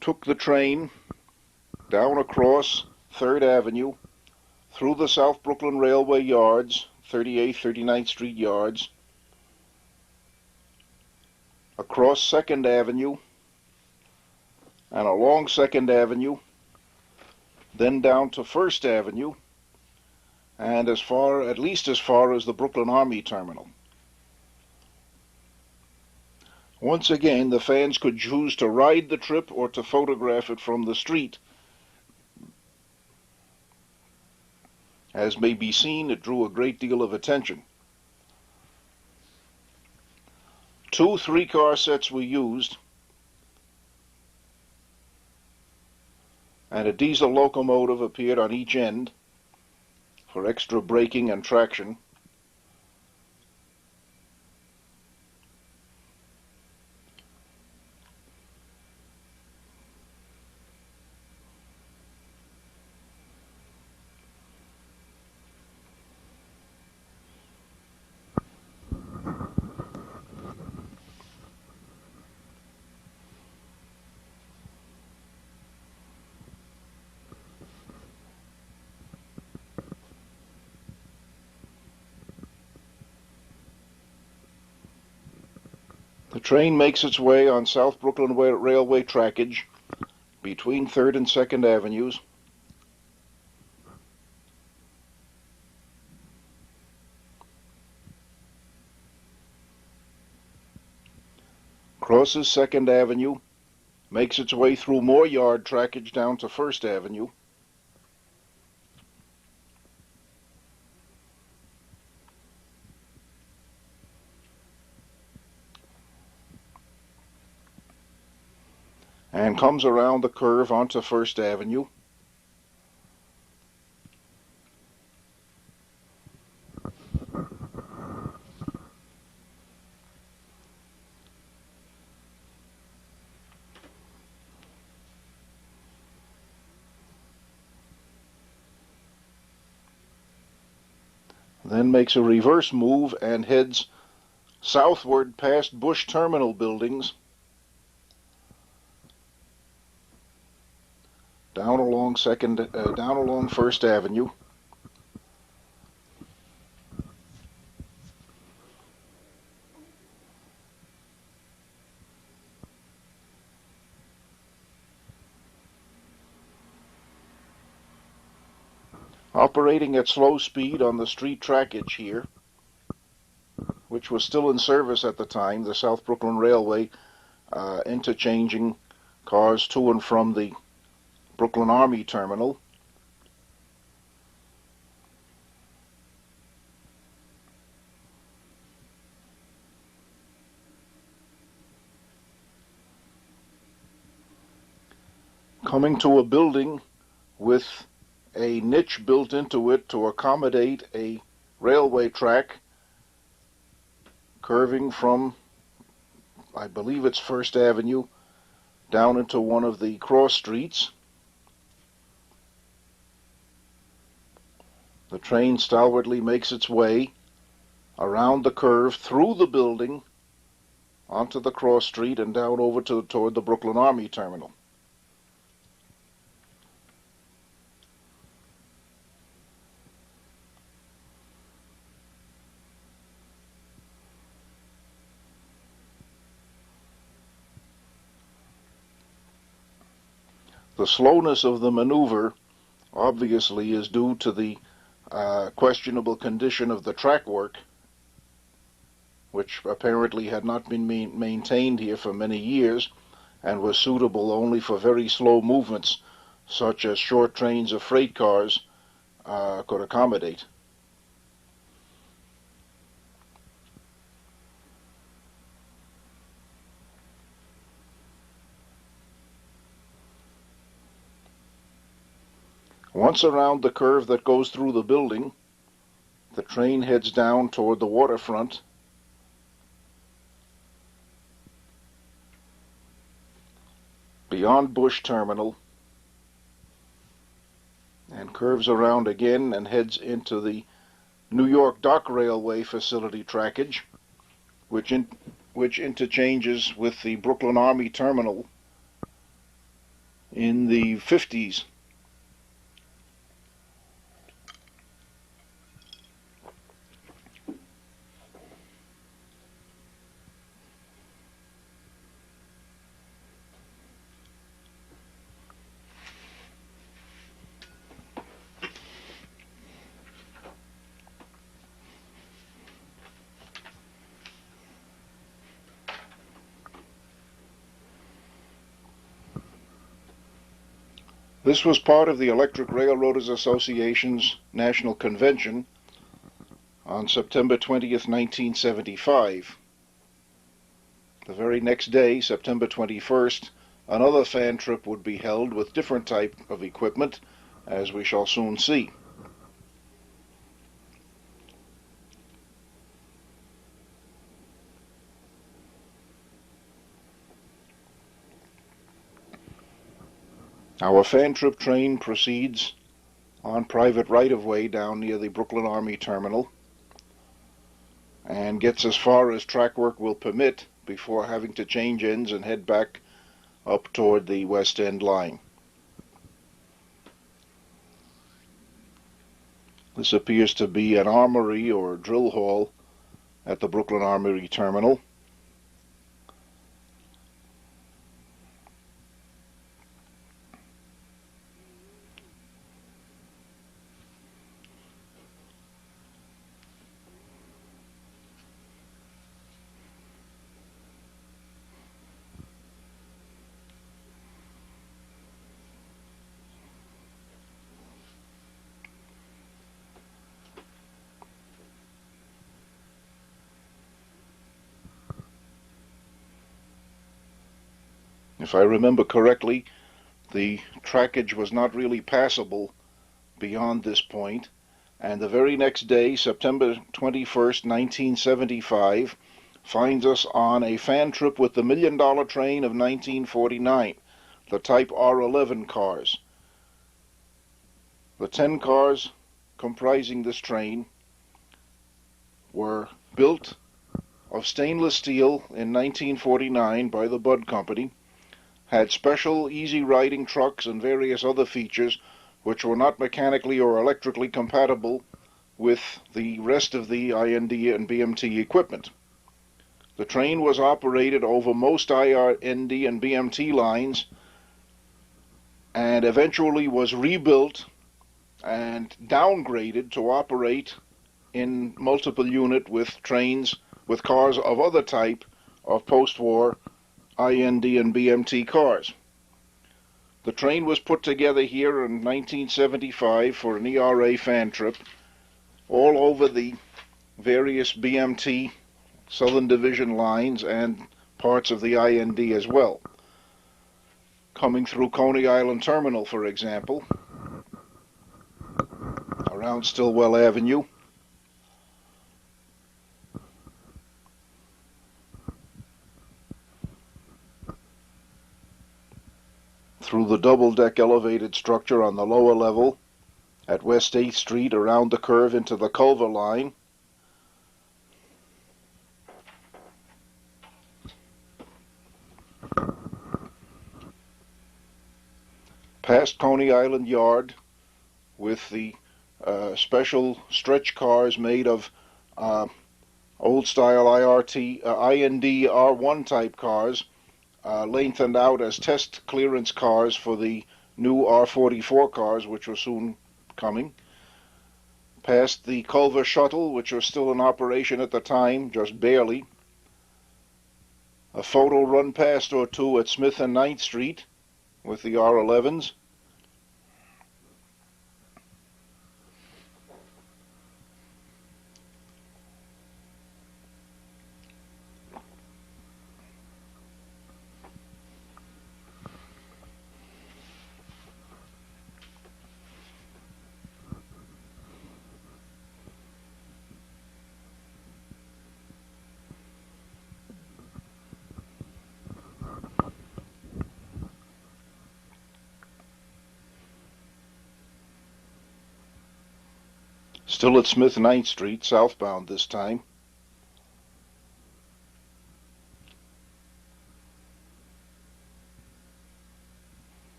took the train down across 3rd Avenue, through the South Brooklyn Railway yards, 38th, 39th Street yards, across 2nd Avenue, and along 2nd Avenue, then down to 1st Avenue, and at least as far as the Brooklyn Army Terminal. Once again, the fans could choose to ride the trip or to photograph it from the street. As may be seen, it drew a great deal of attention. 2 3-car sets were used, and a diesel locomotive appeared on each end for extra braking and traction. The train makes its way on South Brooklyn Railway trackage between 3rd and 2nd Avenues. Crosses 2nd Avenue, makes its way through more yard trackage down to 1st Avenue. and comes around the curve onto First Avenue. Then makes a reverse move and heads southward past Bush Terminal buildings, down along First Avenue. Operating at slow speed on the street trackage here, which was still in service at the time, the South Brooklyn Railway, interchanging cars to and from the Brooklyn Army Terminal. Coming to a building with a niche built into it to accommodate a railway track curving from, I believe it's First Avenue, down into one of the cross streets. The train stalwartly makes its way around the curve, through the building, onto the cross street and down over toward the Brooklyn Army Terminal. The slowness of the maneuver obviously is due to the questionable condition of the track work, which apparently had not been maintained here for many years and was suitable only for very slow movements, such as short trains of freight cars could accommodate. Once around the curve that goes through the building, the train heads down toward the waterfront, beyond Bush Terminal, and curves around again and heads into the New York Dock Railway facility trackage, which interchanges with the Brooklyn Army Terminal in the 50s. This was part of the Electric Railroaders Association's National Convention on September 20th, 1975. The very next day, September 21st, another fan trip would be held with different type of equipment, as we shall soon see. Our fan trip train proceeds on private right-of-way down near the Brooklyn Army Terminal and gets as far as track work will permit before having to change ends and head back up toward the West End line. This appears to be an armory or drill hall at the Brooklyn Army Terminal. If I remember correctly, the trackage was not really passable beyond this point, and the very next day, September 21st, 1975, finds us on a fan trip with the $1 Million Train of 1949, the Type R11 cars. The 10 cars comprising this train were built of stainless steel in 1949 by the Budd Company, had special easy riding trucks and various other features which were not mechanically or electrically compatible with the rest of the IND and BMT equipment. The train was operated over most IND and BMT lines and eventually was rebuilt and downgraded to operate in multiple unit with trains with cars of other type of post-war IND and BMT cars. The train was put together here in 1975 for an ERA fan trip all over the various BMT Southern Division lines and parts of the IND as well. Coming through Coney Island Terminal, for example, around Stillwell Avenue, through the double-deck elevated structure on the lower level at West 8th Street, around the curve into the Culver line, past Coney Island Yard with the special stretch cars made of old-style IND R1 type cars, lengthened out as test clearance cars for the new R44 cars, which were soon coming. Past the Culver Shuttle, which was still in operation at the time, just barely. A photo run past or two at Smith and 9th Street with the R11s. Still at Smith 9th Street, southbound this time.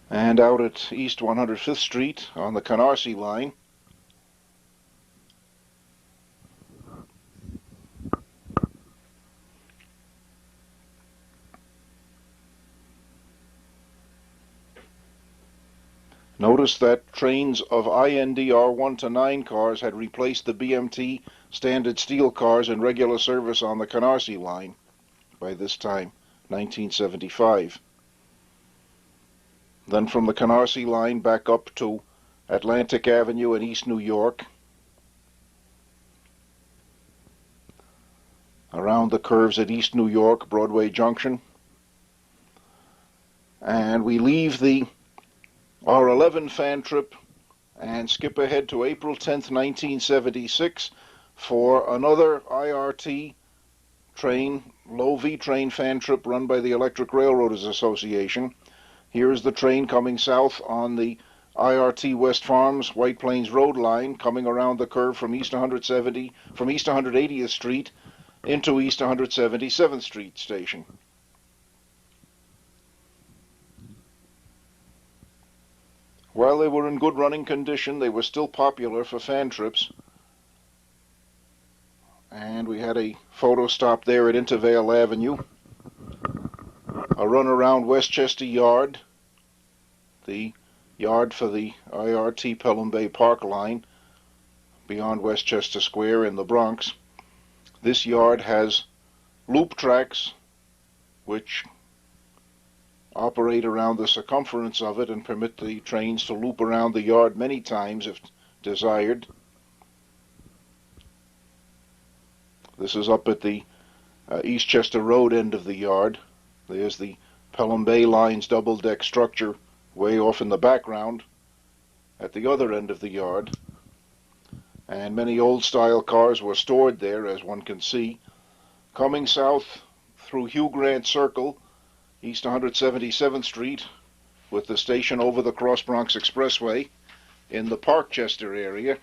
And out at East 105th Street on the Canarsie line. Notice that trains of IND R1 to 9 cars had replaced the BMT standard steel cars in regular service on the Canarsie line by this time, 1975. Then from the Canarsie line back up to Atlantic Avenue in East New York, around the curves at East New York, Broadway Junction, and we leave the R11 fan trip and skip ahead to April 10th, 1976 for another IRT train, low V train fan trip run by the Electric Railroaders Association. Here is the train coming south on the IRT West Farms White Plains Road line, coming around the curve from East 180th Street into East 177th Street station. While they were in good running condition, they were still popular for fan trips. And we had a photo stop there at Intervale Avenue. A run around Westchester Yard, the yard for the IRT Pelham Bay Park line, beyond Westchester Square in the Bronx. This yard has loop tracks which operate around the circumference of it and permit the trains to loop around the yard many times if desired. This is up at the Eastchester Road end of the yard. There's the Pelham Bay Line's double-deck structure way off in the background at the other end of the yard. And many old-style cars were stored there, as one can see. Coming south through Hugh Grant Circle, East 177th Street, with the station over the Cross Bronx Expressway in the Parkchester area.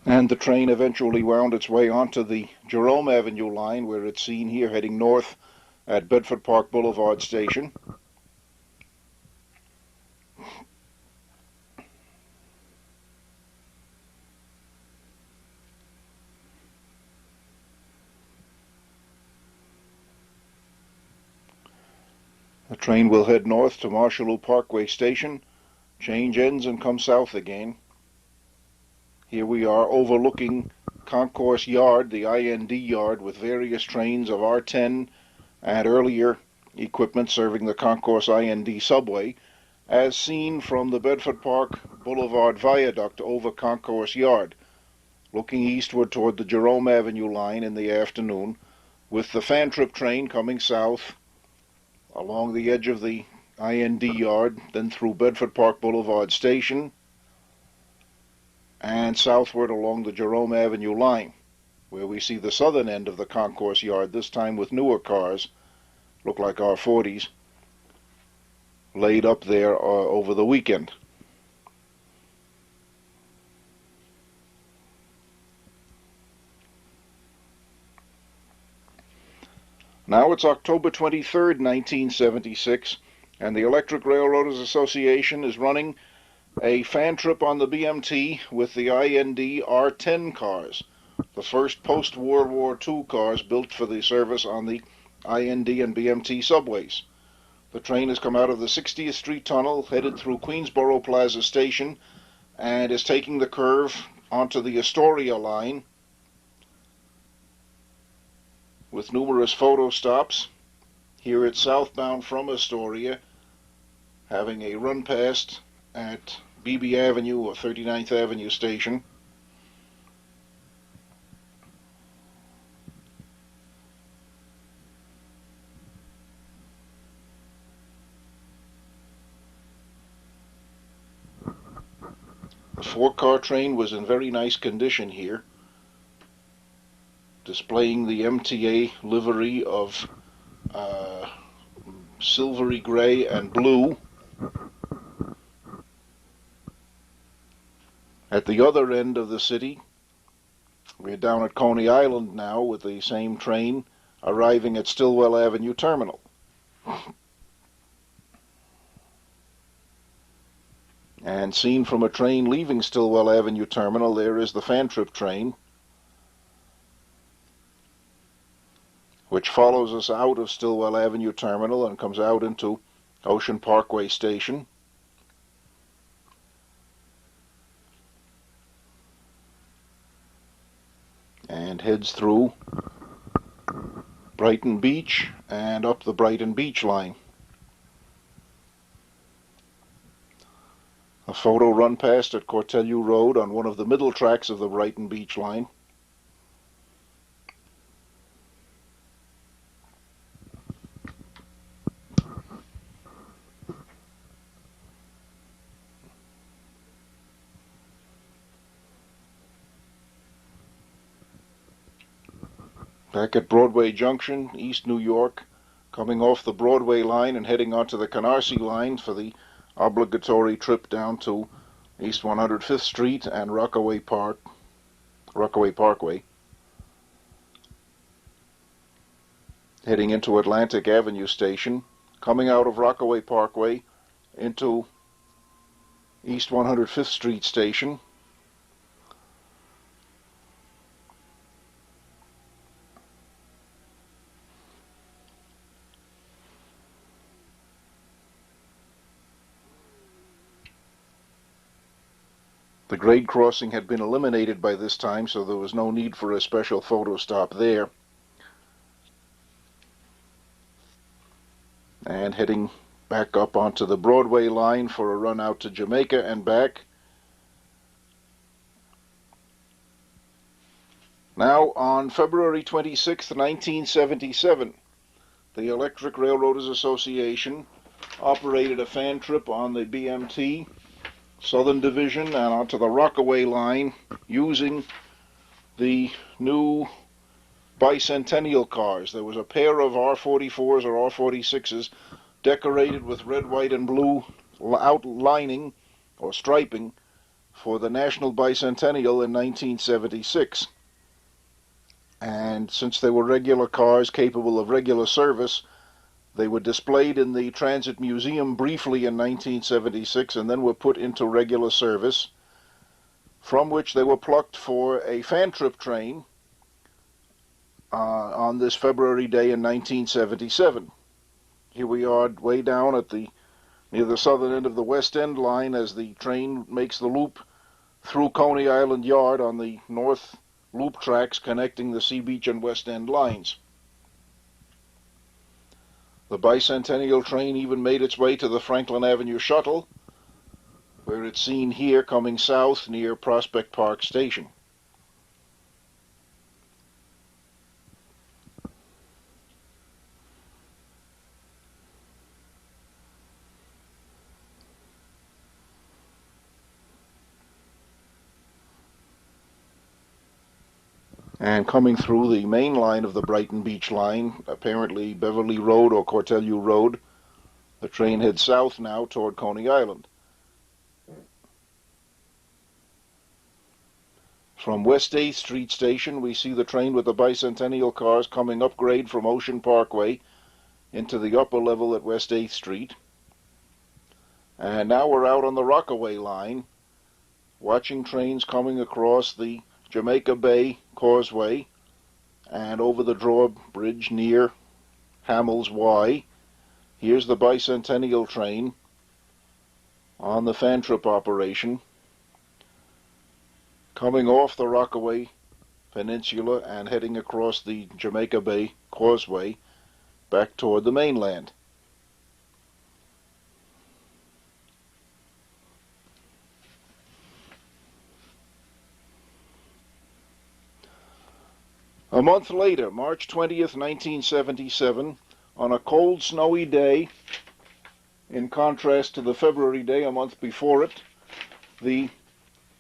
And the train eventually wound its way onto the Jerome Avenue line, where it's seen here heading north at Bedford Park Boulevard Station. The train will head north to Marshalloo Parkway Station, change ends and come south again. Here we are overlooking Concourse Yard, the IND yard, with various trains of R10 and earlier equipment serving the Concourse IND subway, as seen from the Bedford Park Boulevard Viaduct over Concourse Yard, looking eastward toward the Jerome Avenue line in the afternoon, with the Fantrip train coming south along the edge of the IND yard, then through Bedford Park Boulevard Station, and southward along the Jerome Avenue line, where we see the southern end of the Concourse Yard, this time with newer cars, look like R40s, laid up there over the weekend. Now it's October 23rd, 1976, and the Electric Railroaders Association is running a fan trip on the BMT with the IND R10 cars, the first post-World War II cars built for the service on the IND and BMT subways. The train has come out of the 60th Street Tunnel, headed through Queensboro Plaza Station, and is taking the curve onto the Astoria line with numerous photo stops. Here it's southbound from Astoria, having a run past at Beebe Avenue or 39th Avenue Station. The 4-car train was in very nice condition here, displaying the MTA livery of silvery gray and blue. At the other end of the city, we're down at Coney Island now with the same train arriving at Stillwell Avenue Terminal. And seen from a train leaving Stillwell Avenue Terminal, there is the Fantrip train, which follows us out of Stillwell Avenue Terminal and comes out into Ocean Parkway Station. And heads through Brighton Beach and up the Brighton Beach line. A photo run past at Cortelyou Road on one of the middle tracks of the Brighton Beach line. Back at Broadway Junction, East New York, coming off the Broadway line and heading onto the Canarsie line for the obligatory trip down to East 105th Street and Rockaway Parkway. Heading into Atlantic Avenue Station, coming out of Rockaway Parkway into East 105th Street Station. The grade crossing had been eliminated by this time, so there was no need for a special photo stop there. And heading back up onto the Broadway line for a run out to Jamaica and back. Now, on February 26, 1977, the Electric Railroaders Association operated a fan trip on the BMT Southern Division and onto the Rockaway line using the new Bicentennial cars. There was a pair of R44s or R46s decorated with red, white, and blue outlining or striping for the National Bicentennial in 1976. And since they were regular cars capable of regular service, they were displayed in the Transit Museum briefly in 1976 and then were put into regular service, from which they were plucked for a fan trip train on this February day in 1977. Here we are way down at near the southern end of the West End line as the train makes the loop through Coney Island Yard on the north loop tracks connecting the Sea Beach and West End lines. The Bicentennial train even made its way to the Franklin Avenue shuttle, where it's seen here coming south near Prospect Park Station. And coming through the main line of the Brighton Beach line, apparently Beverly Road or Cortelyou Road, the train heads south now toward Coney Island. From West 8th Street Station, we see the train with the Bicentennial cars coming up grade from Ocean Parkway into the upper level at West 8th Street. And now we're out on the Rockaway line, watching trains coming across the Jamaica Bay Causeway and over the drawbridge near Hamels Y. Here's the Bicentennial train on the fan trip operation, coming off the Rockaway Peninsula and heading across the Jamaica Bay Causeway back toward the mainland. A month later, March 20th, 1977, on a cold, snowy day, in contrast to the February day a month before it, the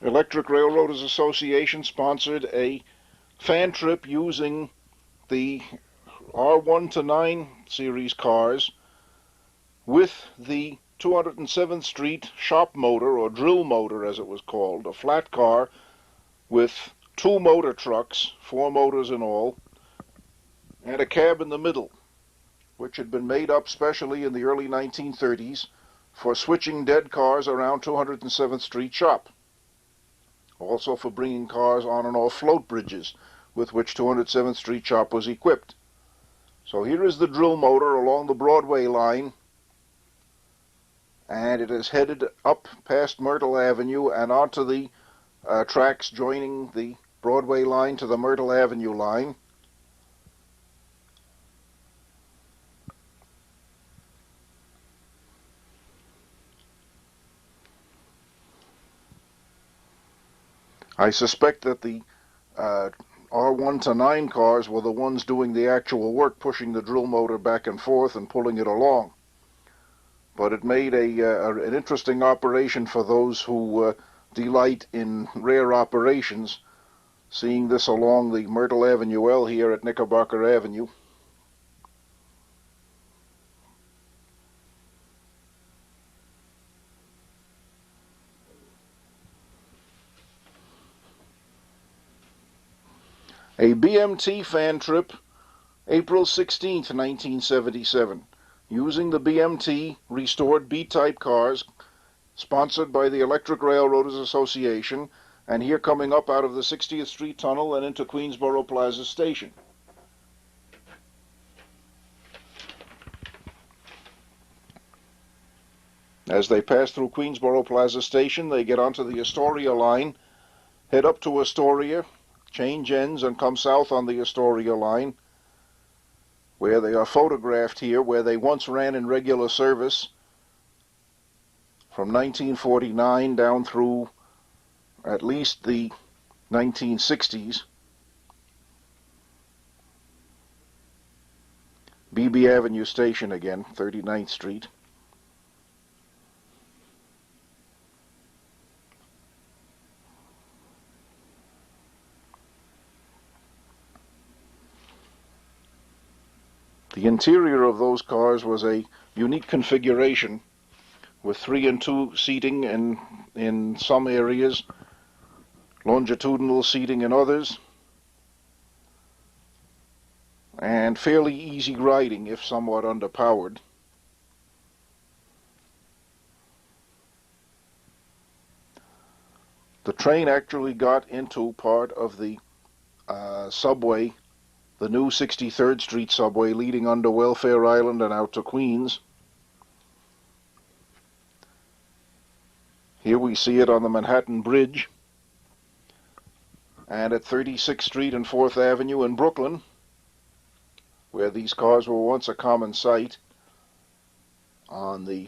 Electric Railroaders Association sponsored a fan trip using the R1 to 9 series cars with the 207th Street shop motor, or drill motor as it was called, a flat car with two motor trucks, 4 motors in all, and a cab in the middle, which had been made up specially in the early 1930s for switching dead cars around 207th Street shop. Also for bringing cars on and off float bridges with which 207th Street shop was equipped. So here is the drill motor along the Broadway line, and it is headed up past Myrtle Avenue and onto the tracks joining the Broadway line to the Myrtle Avenue line. I suspect that the R1 to 9 cars were the ones doing the actual work, pushing the drill motor back and forth and pulling it along. But it made an interesting operation for those who delight in rare operations, seeing this along the Myrtle Avenue L here at Knickerbocker Avenue. A BMT fan trip, April 16th, 1977, using the BMT restored B-type cars, sponsored by the Electric Railroaders Association, and here coming up out of the 60th Street Tunnel and into Queensboro Plaza Station. As they pass through Queensboro Plaza Station, they get onto the Astoria line, head up to Astoria, change ends, and come south on the Astoria line, where they are photographed here, where they once ran in regular service from 1949 down through at least the 1960s. Beebe Avenue Station again, 39th Street. The interior of those cars was a unique configuration with 3 and 2 seating and in some areas, longitudinal seating in others, and fairly easy riding if somewhat underpowered. The train actually got into part of the subway, the new 63rd Street subway leading under Welfare Island and out to Queens. Here we see it on the Manhattan Bridge and at 36th Street and 4th Avenue in Brooklyn, where these cars were once a common sight on the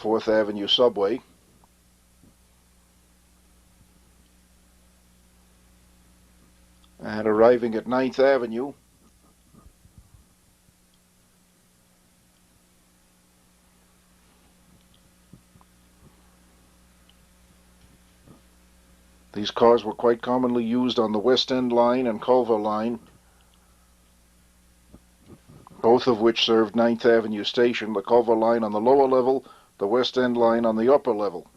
4th Avenue subway. And arriving at 9th Avenue, these cars were quite commonly used on the West End line and Culver line, both of which served 9th Avenue Station, the Culver line on the lower level, the West End line on the upper level.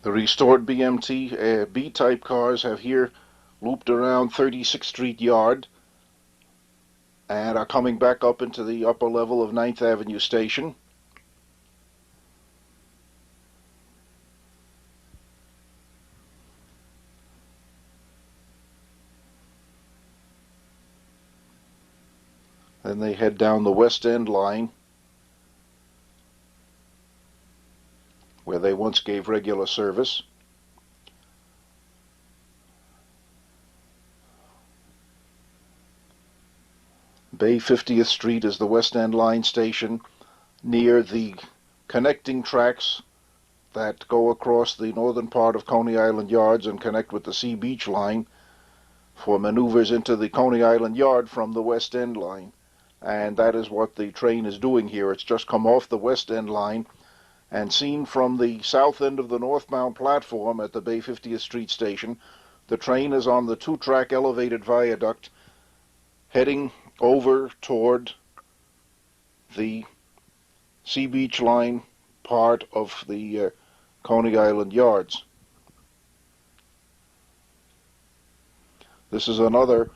The restored BMT B-type cars have here looped around 36th Street Yard and are coming back up into the upper level of 9th Avenue Station. Then they head down the West End line, where they once gave regular service. Bay 50th Street is the West End line station near the connecting tracks that go across the northern part of Coney Island Yards and connect with the Sea Beach line for maneuvers into the Coney Island Yard from the West End line. And that is what the train is doing here. It's just come off the West End line, and seen from the south end of the northbound platform at the Bay 50th Street station, the train is on the 2-track elevated viaduct heading over toward the Sea Beach line part of the Coney Island Yards. This is another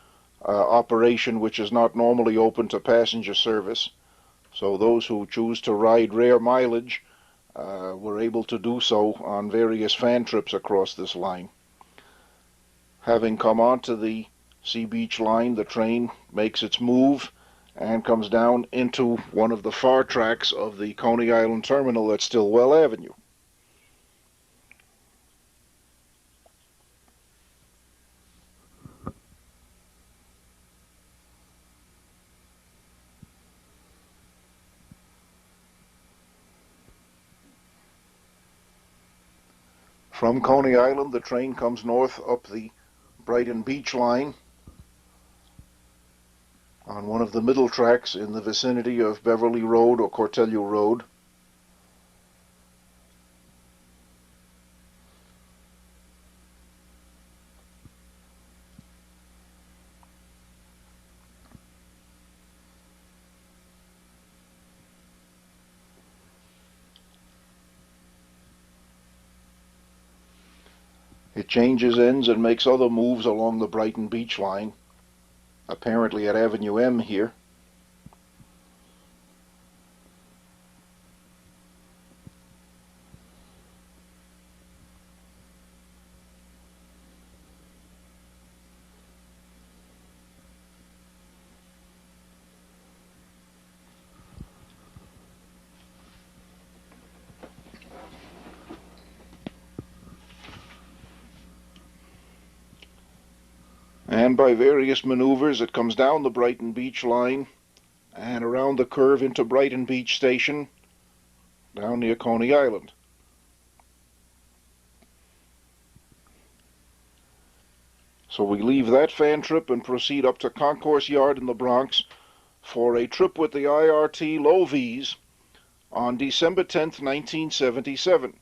operation which is not normally open to passenger service, so those who choose to ride rare mileage were able to do so on various fan trips across this line. Having come onto the Sea Beach line, the train makes its move and comes down into one of the far tracks of the Coney Island terminal at Stillwell Avenue. From Coney Island, the train comes north up the Brighton Beach line on one of the middle tracks in the vicinity of Beverly Road or Cortello Road. It changes ends and makes other moves along the Brighton Beach line, apparently at Avenue M here. And by various maneuvers, it comes down the Brighton Beach line and around the curve into Brighton Beach Station, down near Coney Island. So we leave that fan trip and proceed up to Concourse Yard in the Bronx for a trip with the IRT Low V's on December 10th, 1977.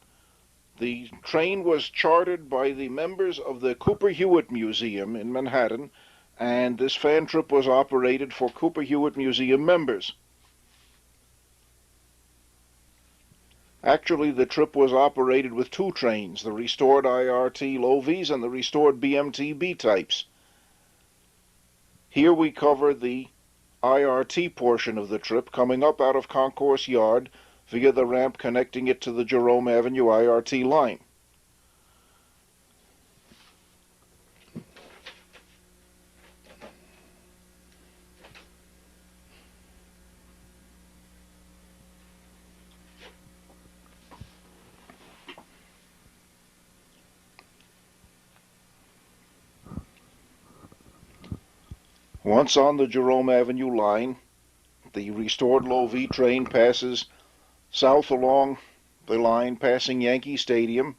The train was chartered by the members of the Cooper Hewitt Museum in Manhattan, and this fan trip was operated for Cooper Hewitt Museum members. Actually, the trip was operated with two trains, the restored IRT Low V's and the restored BMT B-types. Here we cover the IRT portion of the trip, coming up out of Concourse Yard via the ramp connecting it to the Jerome Avenue IRT line. Once on the Jerome Avenue line, the restored Low V train passes south along the line, passing Yankee Stadium,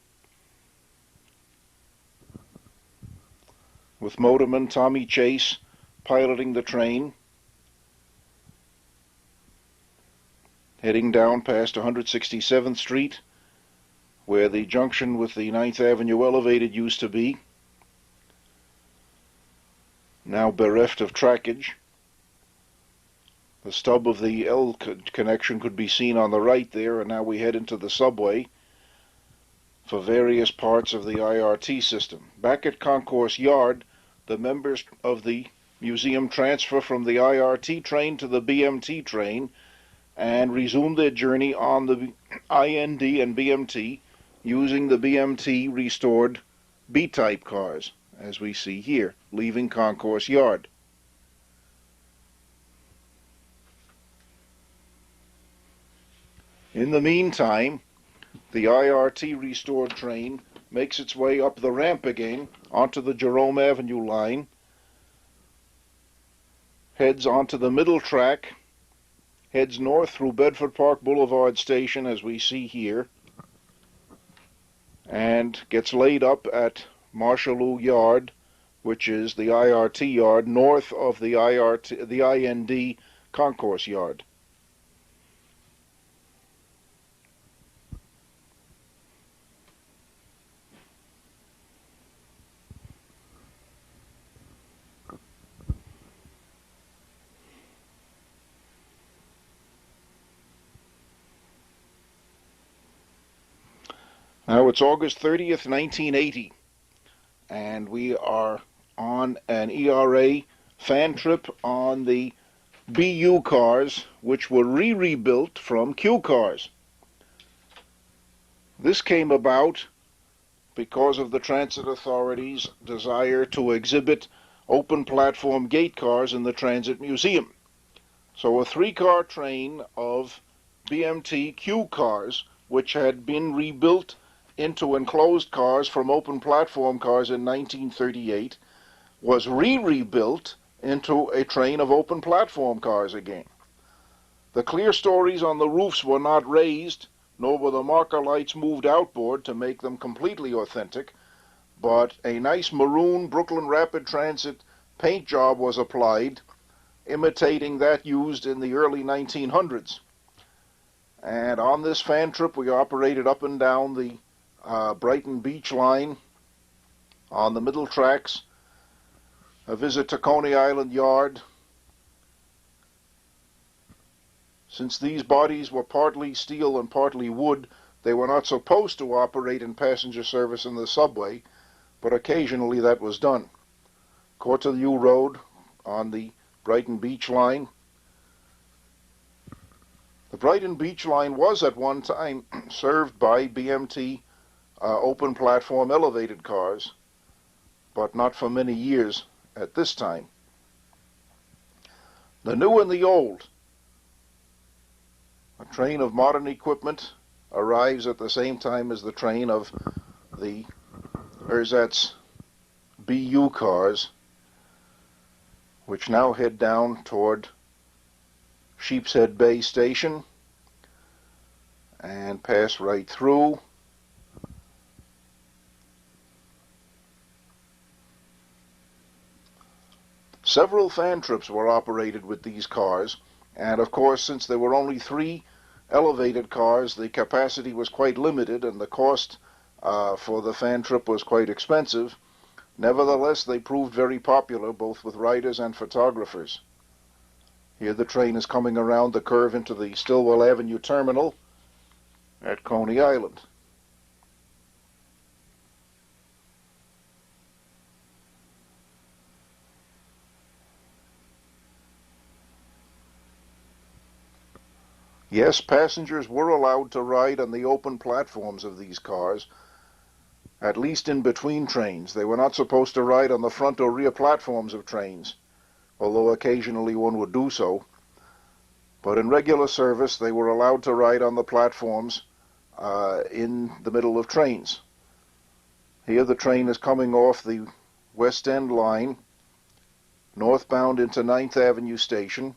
with motorman Tommy Chase piloting the train, heading down past 167th Street, where the junction with the 9th Avenue Elevated used to be, now bereft of trackage. The stub of the L connection could be seen on the right there, and now we head into the subway for various parts of the IRT system. Back at Concourse Yard, the members of the museum transfer from the IRT train to the BMT train and resume their journey on the IND and BMT using the BMT restored B-type cars, as we see here, leaving Concourse Yard. In the meantime, the IRT restored train makes its way up the ramp again onto the Jerome Avenue line, heads onto the middle track, heads north through Bedford Park Boulevard Station, as we see here, and gets laid up at Marshalloo Yard, which is the IRT yard north of the IND Concourse Yard. Now it's August 30th, 1980, and we are on an ERA fan trip on the BU cars, which were rebuilt from Q cars. This came about because of the Transit Authority's desire to exhibit open platform gate cars in the Transit Museum. So a three-car train of BMT Q cars, which had been rebuilt into enclosed cars from open platform cars in 1938, was rebuilt into a train of open platform cars again. The clear stories on the roofs were not raised nor were the marker lights moved outboard to make them completely authentic, but a nice maroon Brooklyn Rapid Transit paint job was applied, imitating that used in the early 1900s. And on this fan trip, we operated up and down the Brighton Beach line on the middle tracks, a visit to Coney Island Yard. Since these bodies were partly steel and partly wood, they were not supposed to operate in passenger service in the subway, but occasionally that was done. Cortelyou Road on the Brighton Beach line. The Brighton Beach line was at one time served by BMT open platform elevated cars, but not for many years at this time. The new and the old. A train of modern equipment arrives at the same time as the train of the ersatz BU cars, which now head down toward Sheepshead Bay Station and pass right through. Several fan trips were operated with these cars, and of course, since there were only 3 elevated cars, the capacity was quite limited and the cost for the fan trip was quite expensive. Nevertheless, they proved very popular both with riders and photographers. Here the train is coming around the curve into the Stillwell Avenue terminal at Coney Island. Yes, passengers were allowed to ride on the open platforms of these cars, at least in between trains. They were not supposed to ride on the front or rear platforms of trains, although occasionally one would do so. But in regular service, they were allowed to ride on the platforms in the middle of trains. Here the train is coming off the West End line, northbound into 9th Avenue Station.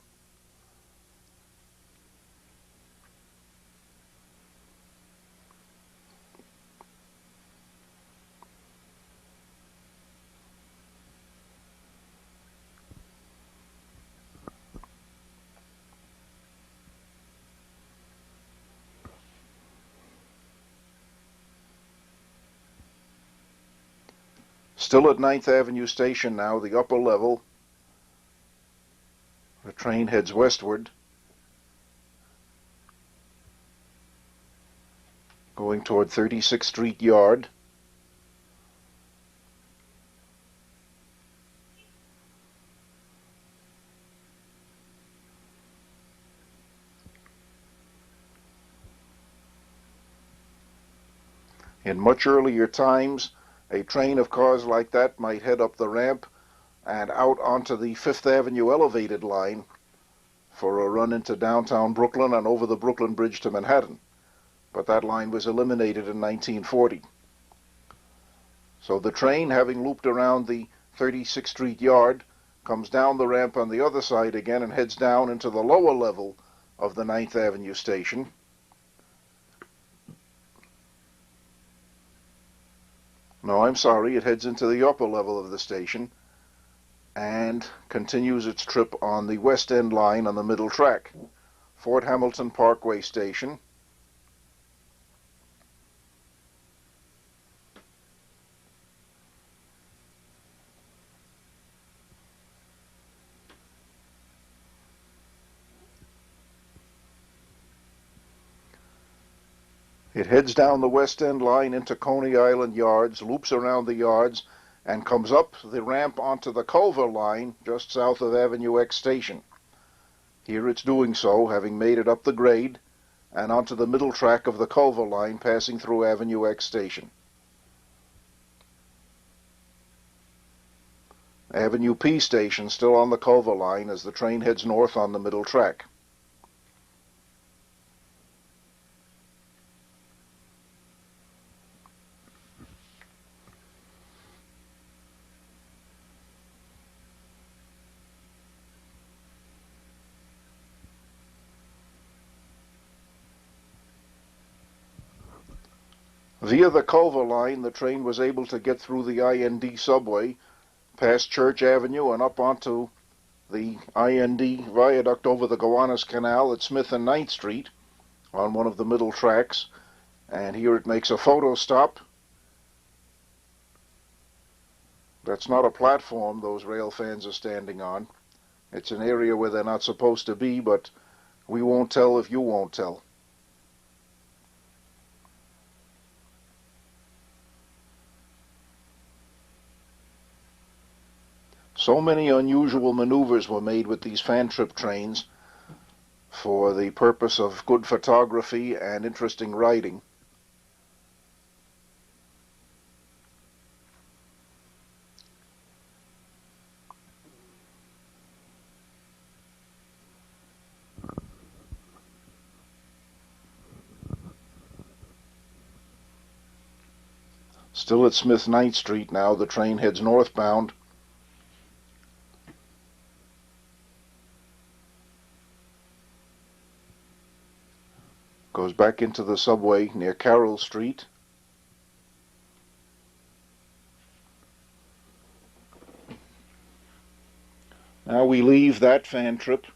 Still at 9th Avenue Station now, the upper level. The train heads westward, going toward 36th Street Yard. In much earlier times, a train of cars like that might head up the ramp and out onto the 5th Avenue elevated line for a run into downtown Brooklyn and over the Brooklyn Bridge to Manhattan. But that line was eliminated in 1940. So the train, having looped around the 36th Street Yard, comes down the ramp on the other side again and heads down into the lower level of the 9th Avenue station. No, I'm sorry, it heads into the upper level of the station and continues its trip on the West End line on the middle track. Fort Hamilton Parkway Station. It heads down the West End line into Coney Island Yards, loops around the yards, and comes up the ramp onto the Culver line just south of Avenue X Station. Here it's doing so, having made it up the grade, and onto the middle track of the Culver line, passing through Avenue X Station. Avenue P Station still on the Culver line as the train heads north on the middle track. Via the Culver line, the train was able to get through the IND subway, past Church Avenue, and up onto the IND viaduct over the Gowanus Canal at Smith and 9th Street on one of the middle tracks. And here it makes a photo stop. That's not a platform those rail fans are standing on. It's an area where they're not supposed to be, but we won't tell if you won't tell. So many unusual maneuvers were made with these fan trip trains for the purpose of good photography and interesting writing. Still at Smith 9th Street now, the train heads northbound. Goes back into the subway near Carroll Street. Now we leave that fan trip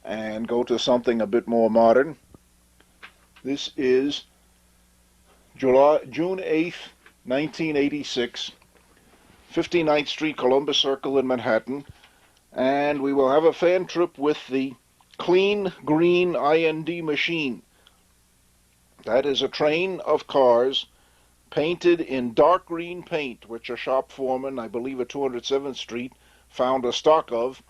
and go to something a bit more modern. This is June 8th, 1986, 59th Street, Columbus Circle in Manhattan, and we will have a fan trip with the Clean Green IND machine. That is a train of cars painted in dark green paint, which a shop foreman, I believe at 207th Street, found a stock of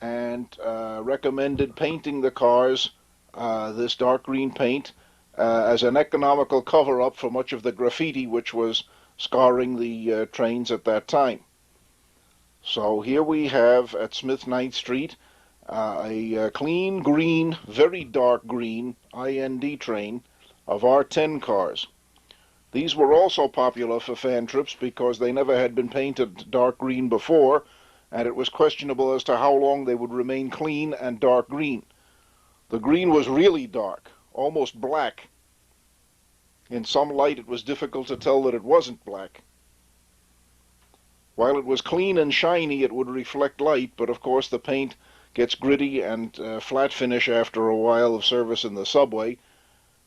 and recommended painting the cars this dark green paint as an economical cover-up for much of the graffiti which was scarring the trains at that time. So here we have at Smith 9th Street a clean green, very dark green IND train of R10 cars. These were also popular for fan trips because they never had been painted dark green before, and it was questionable as to how long they would remain clean and dark green. The green was really dark, almost black. In some light it was difficult to tell that it wasn't black. While it was clean and shiny, it would reflect light, but of course the paint gets gritty and flat finish after a while of service in the subway,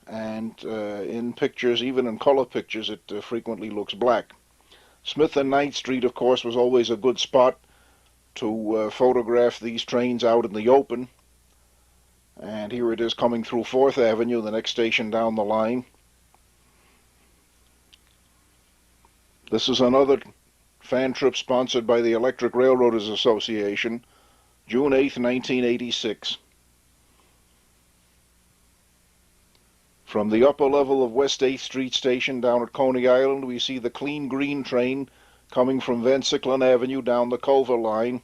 and in pictures, even in color pictures, it frequently looks black. Smith and 9th Street, of course, was always a good spot to photograph these trains out in the open. And here it is coming through 4th Avenue, the next station down the line. This is another fan trip sponsored by the Electric Railroaders Association, June 8th, 1986. From the upper level of West 8th Street Station down at Coney Island, we see the clean green train coming from Van Siclen Avenue down the Culver line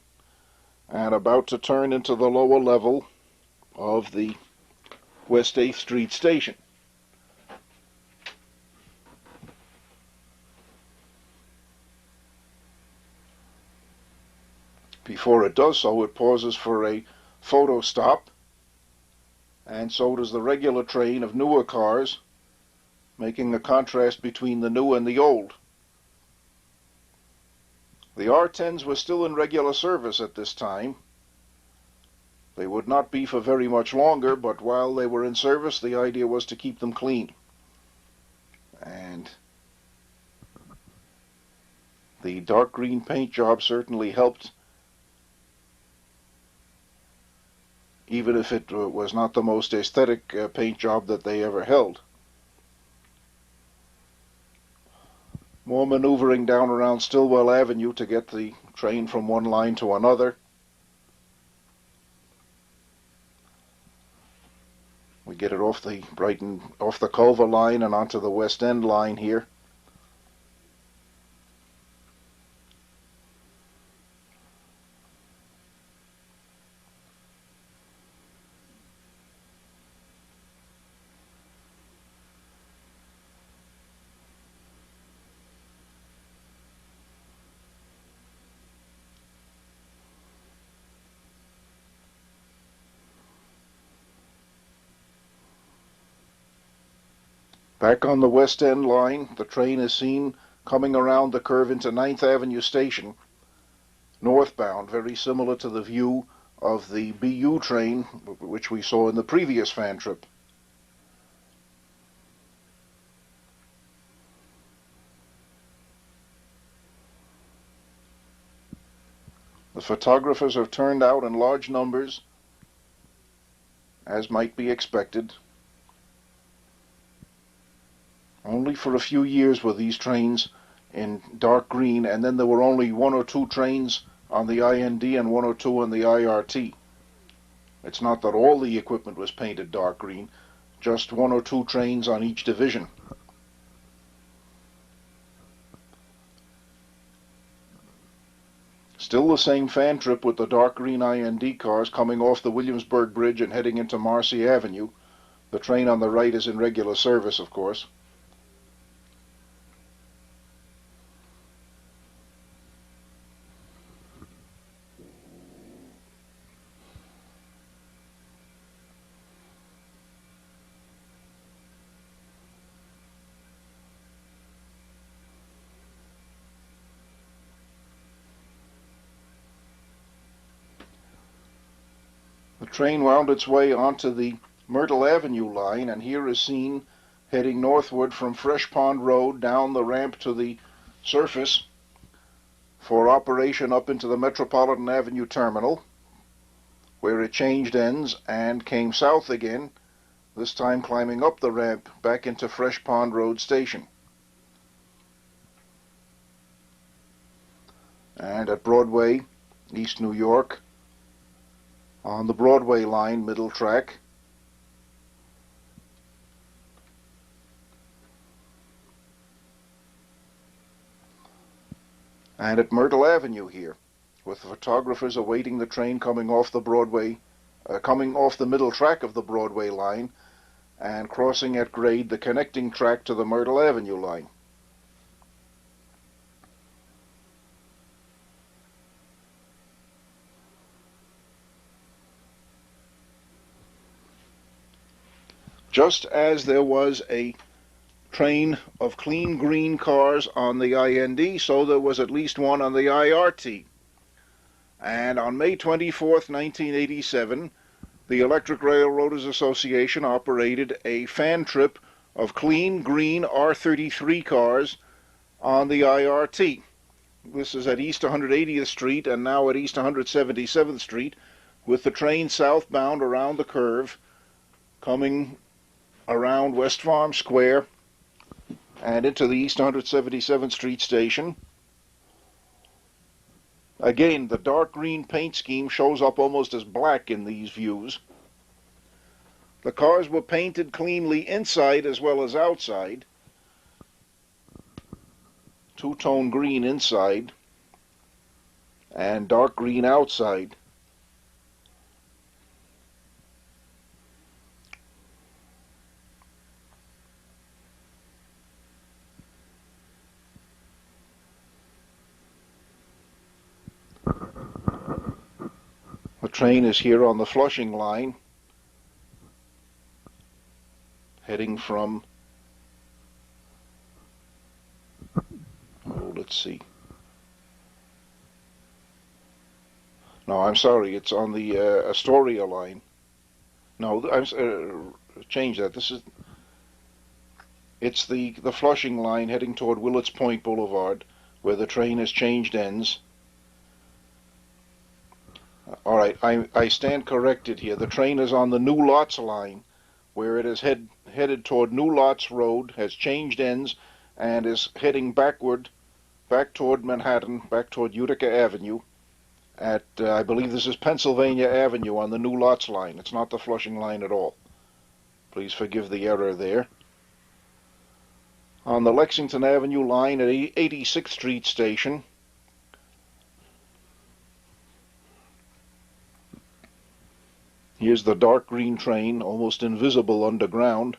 and about to turn into the lower level of the West 8th Street Station. Before it does so, it pauses for a photo stop, and so does the regular train of newer cars, making a contrast between the new and the old. The R10s were still in regular service at this time. They would not be for very much longer, but while they were in service, the idea was to keep them clean. And the dark green paint job certainly helped, even if it was not the most aesthetic paint job that they ever held. More maneuvering down around Stillwell Avenue to get the train from one line to another. We get it off the Culver line and onto the West End line here. Back on the West End line, the train is seen coming around the curve into 9th Avenue Station, northbound, very similar to the view of the BU train, which we saw in the previous fan trip. The photographers have turned out in large numbers, as might be expected. Only for a few years were these trains in dark green, and then there were only one or two trains on the IND and one or two on the IRT. It's not that all the equipment was painted dark green, just one or two trains on each division. Still the same fan trip with the dark green IND cars coming off the Williamsburg Bridge and heading into Marcy Avenue. The train on the right is in regular service, of course. The train wound its way onto the Myrtle Avenue line, and here is seen heading northward from Fresh Pond Road down the ramp to the surface for operation up into the Metropolitan Avenue Terminal, where it changed ends and came south again, this time climbing up the ramp back into Fresh Pond Road Station. And at Broadway, East New York, on the Broadway line, middle track, and at Myrtle Avenue here, with the photographers awaiting the train coming off the Broadway, coming off the middle track of the Broadway line, and crossing at grade the connecting track to the Myrtle Avenue line. Just as there was a train of clean green cars on the IND, so there was at least one on the IRT. And on May 24th, 1987, the Electric Railroaders Association operated a fan trip of clean green R33 cars on the IRT. This is at East 180th Street and now at East 177th Street, with the train southbound around the curve, coming around West Farm Square and into the East 177th Street station. Again, the dark green paint scheme shows up almost as black in these views. The cars were painted cleanly inside as well as outside. Two-tone green inside and dark green outside. The train is here on the Flushing line, heading from, let's see. No, I'm sorry, it's on the Astoria line. No, change that. It's the Flushing line heading toward Willets Point Boulevard, where the train has changed ends. All right, I stand corrected here. The train is on the New Lots line, where it is headed toward New Lots Road, has changed ends, and is heading backward, back toward Manhattan, back toward Utica Avenue. At, I believe this is Pennsylvania Avenue on the New Lots line. It's not the Flushing line at all. Please forgive the error there. On the Lexington Avenue line at 86th Street Station, here's the dark green train, almost invisible underground.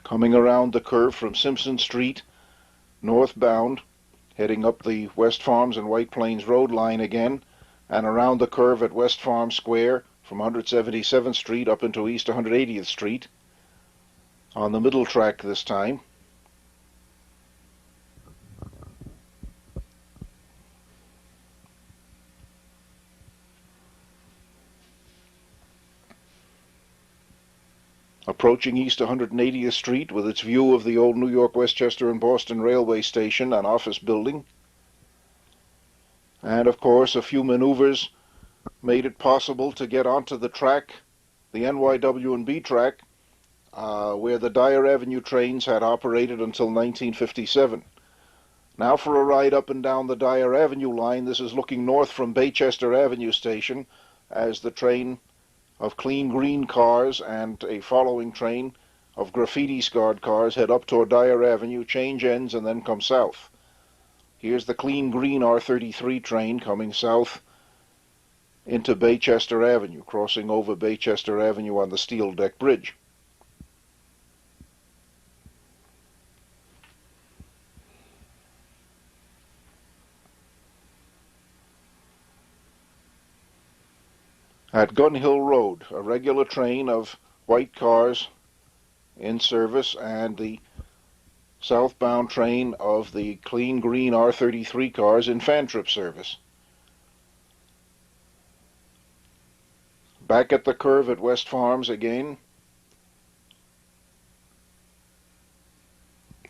coming around the curve from Simpson Street northbound, heading up the West Farms and White Plains Road line again, and around the curve at West Farm Square from 177th Street up into East 180th Street, on the middle track this time. Approaching East 180th Street with its view of the old New York, Westchester, and Boston Railway Station and office building. And of course, a few maneuvers made it possible to get onto the track, the NYW&B track, where the Dyer Avenue trains had operated until 1957. Now for a ride up and down the Dyer Avenue line. This is looking north from Baychester Avenue Station as the train of clean green cars and a following train of graffiti-scarred cars head up toward Dyer Avenue, change ends, and then come south. Here's the clean green R33 train coming south into Baychester Avenue, crossing over Baychester Avenue on the steel deck bridge. At Gun Hill Road, a regular train of white cars in service and the southbound train of the clean green R33 cars in fan trip service. Back at the curve at West Farms again,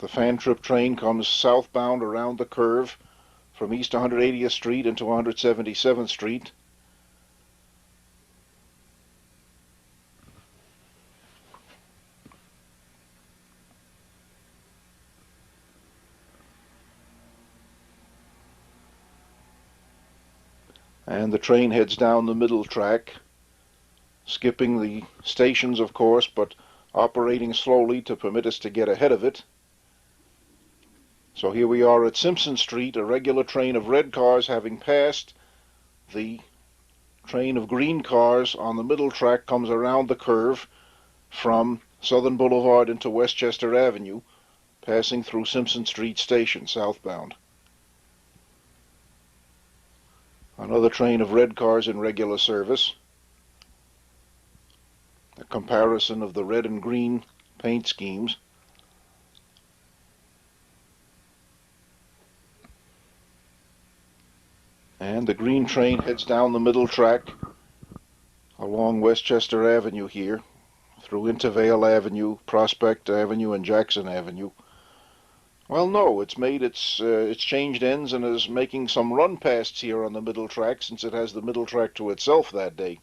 the fan trip train comes southbound around the curve from East 180th Street into 177th Street. And the train heads down the middle track, skipping the stations, of course, but operating slowly to permit us to get ahead of it. So here we are at Simpson Street, a regular train of red cars having passed. The train of green cars on the middle track comes around the curve from Southern Boulevard into Westchester Avenue, passing through Simpson Street Station southbound. Another train of red cars in regular service. A comparison of the red and green paint schemes. And the green train heads down the middle track along Westchester Avenue here, through Intervale Avenue, Prospect Avenue, and Jackson Avenue. Well, no, it's changed ends and is making some run pasts here on the middle track, since it has the middle track to itself that day.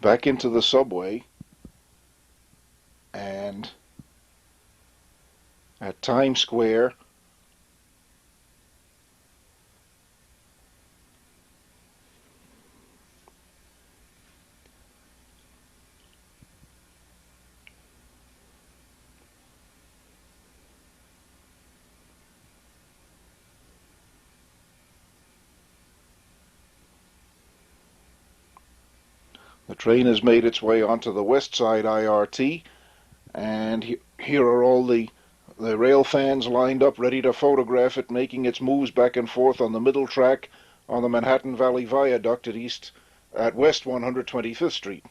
Back into the subway, and at Times Square, the train has made its way onto the West Side IRT, and here are all the rail fans lined up ready to photograph it, making its moves back and forth on the middle track on the Manhattan Valley Viaduct at West 125th Street.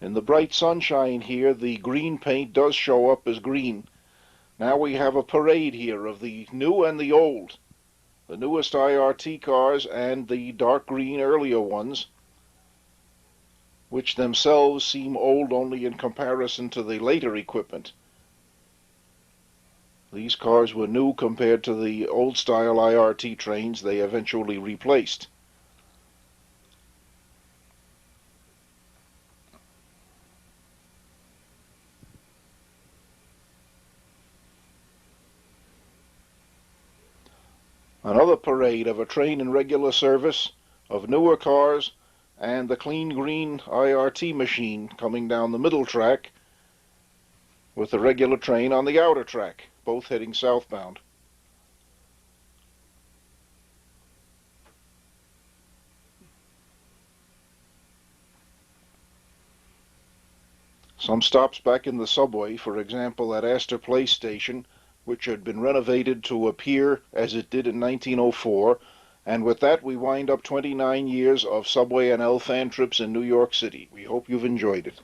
In the bright sunshine here, the green paint does show up as green. Now we have a parade here of the new and the old, the newest IRT cars and the dark green earlier ones, which themselves seem old only in comparison to the later equipment. These cars were new compared to the old-style IRT trains they eventually replaced. Another parade of a train in regular service, of newer cars, and the clean green IRT machine coming down the middle track with the regular train on the outer track, both heading southbound. Some stops back in the subway, for example at Astor Place Station, which had been renovated to appear as it did in 1904, and with that we wind up 29 years of subway and L fan trips in New York City. We hope you've enjoyed it.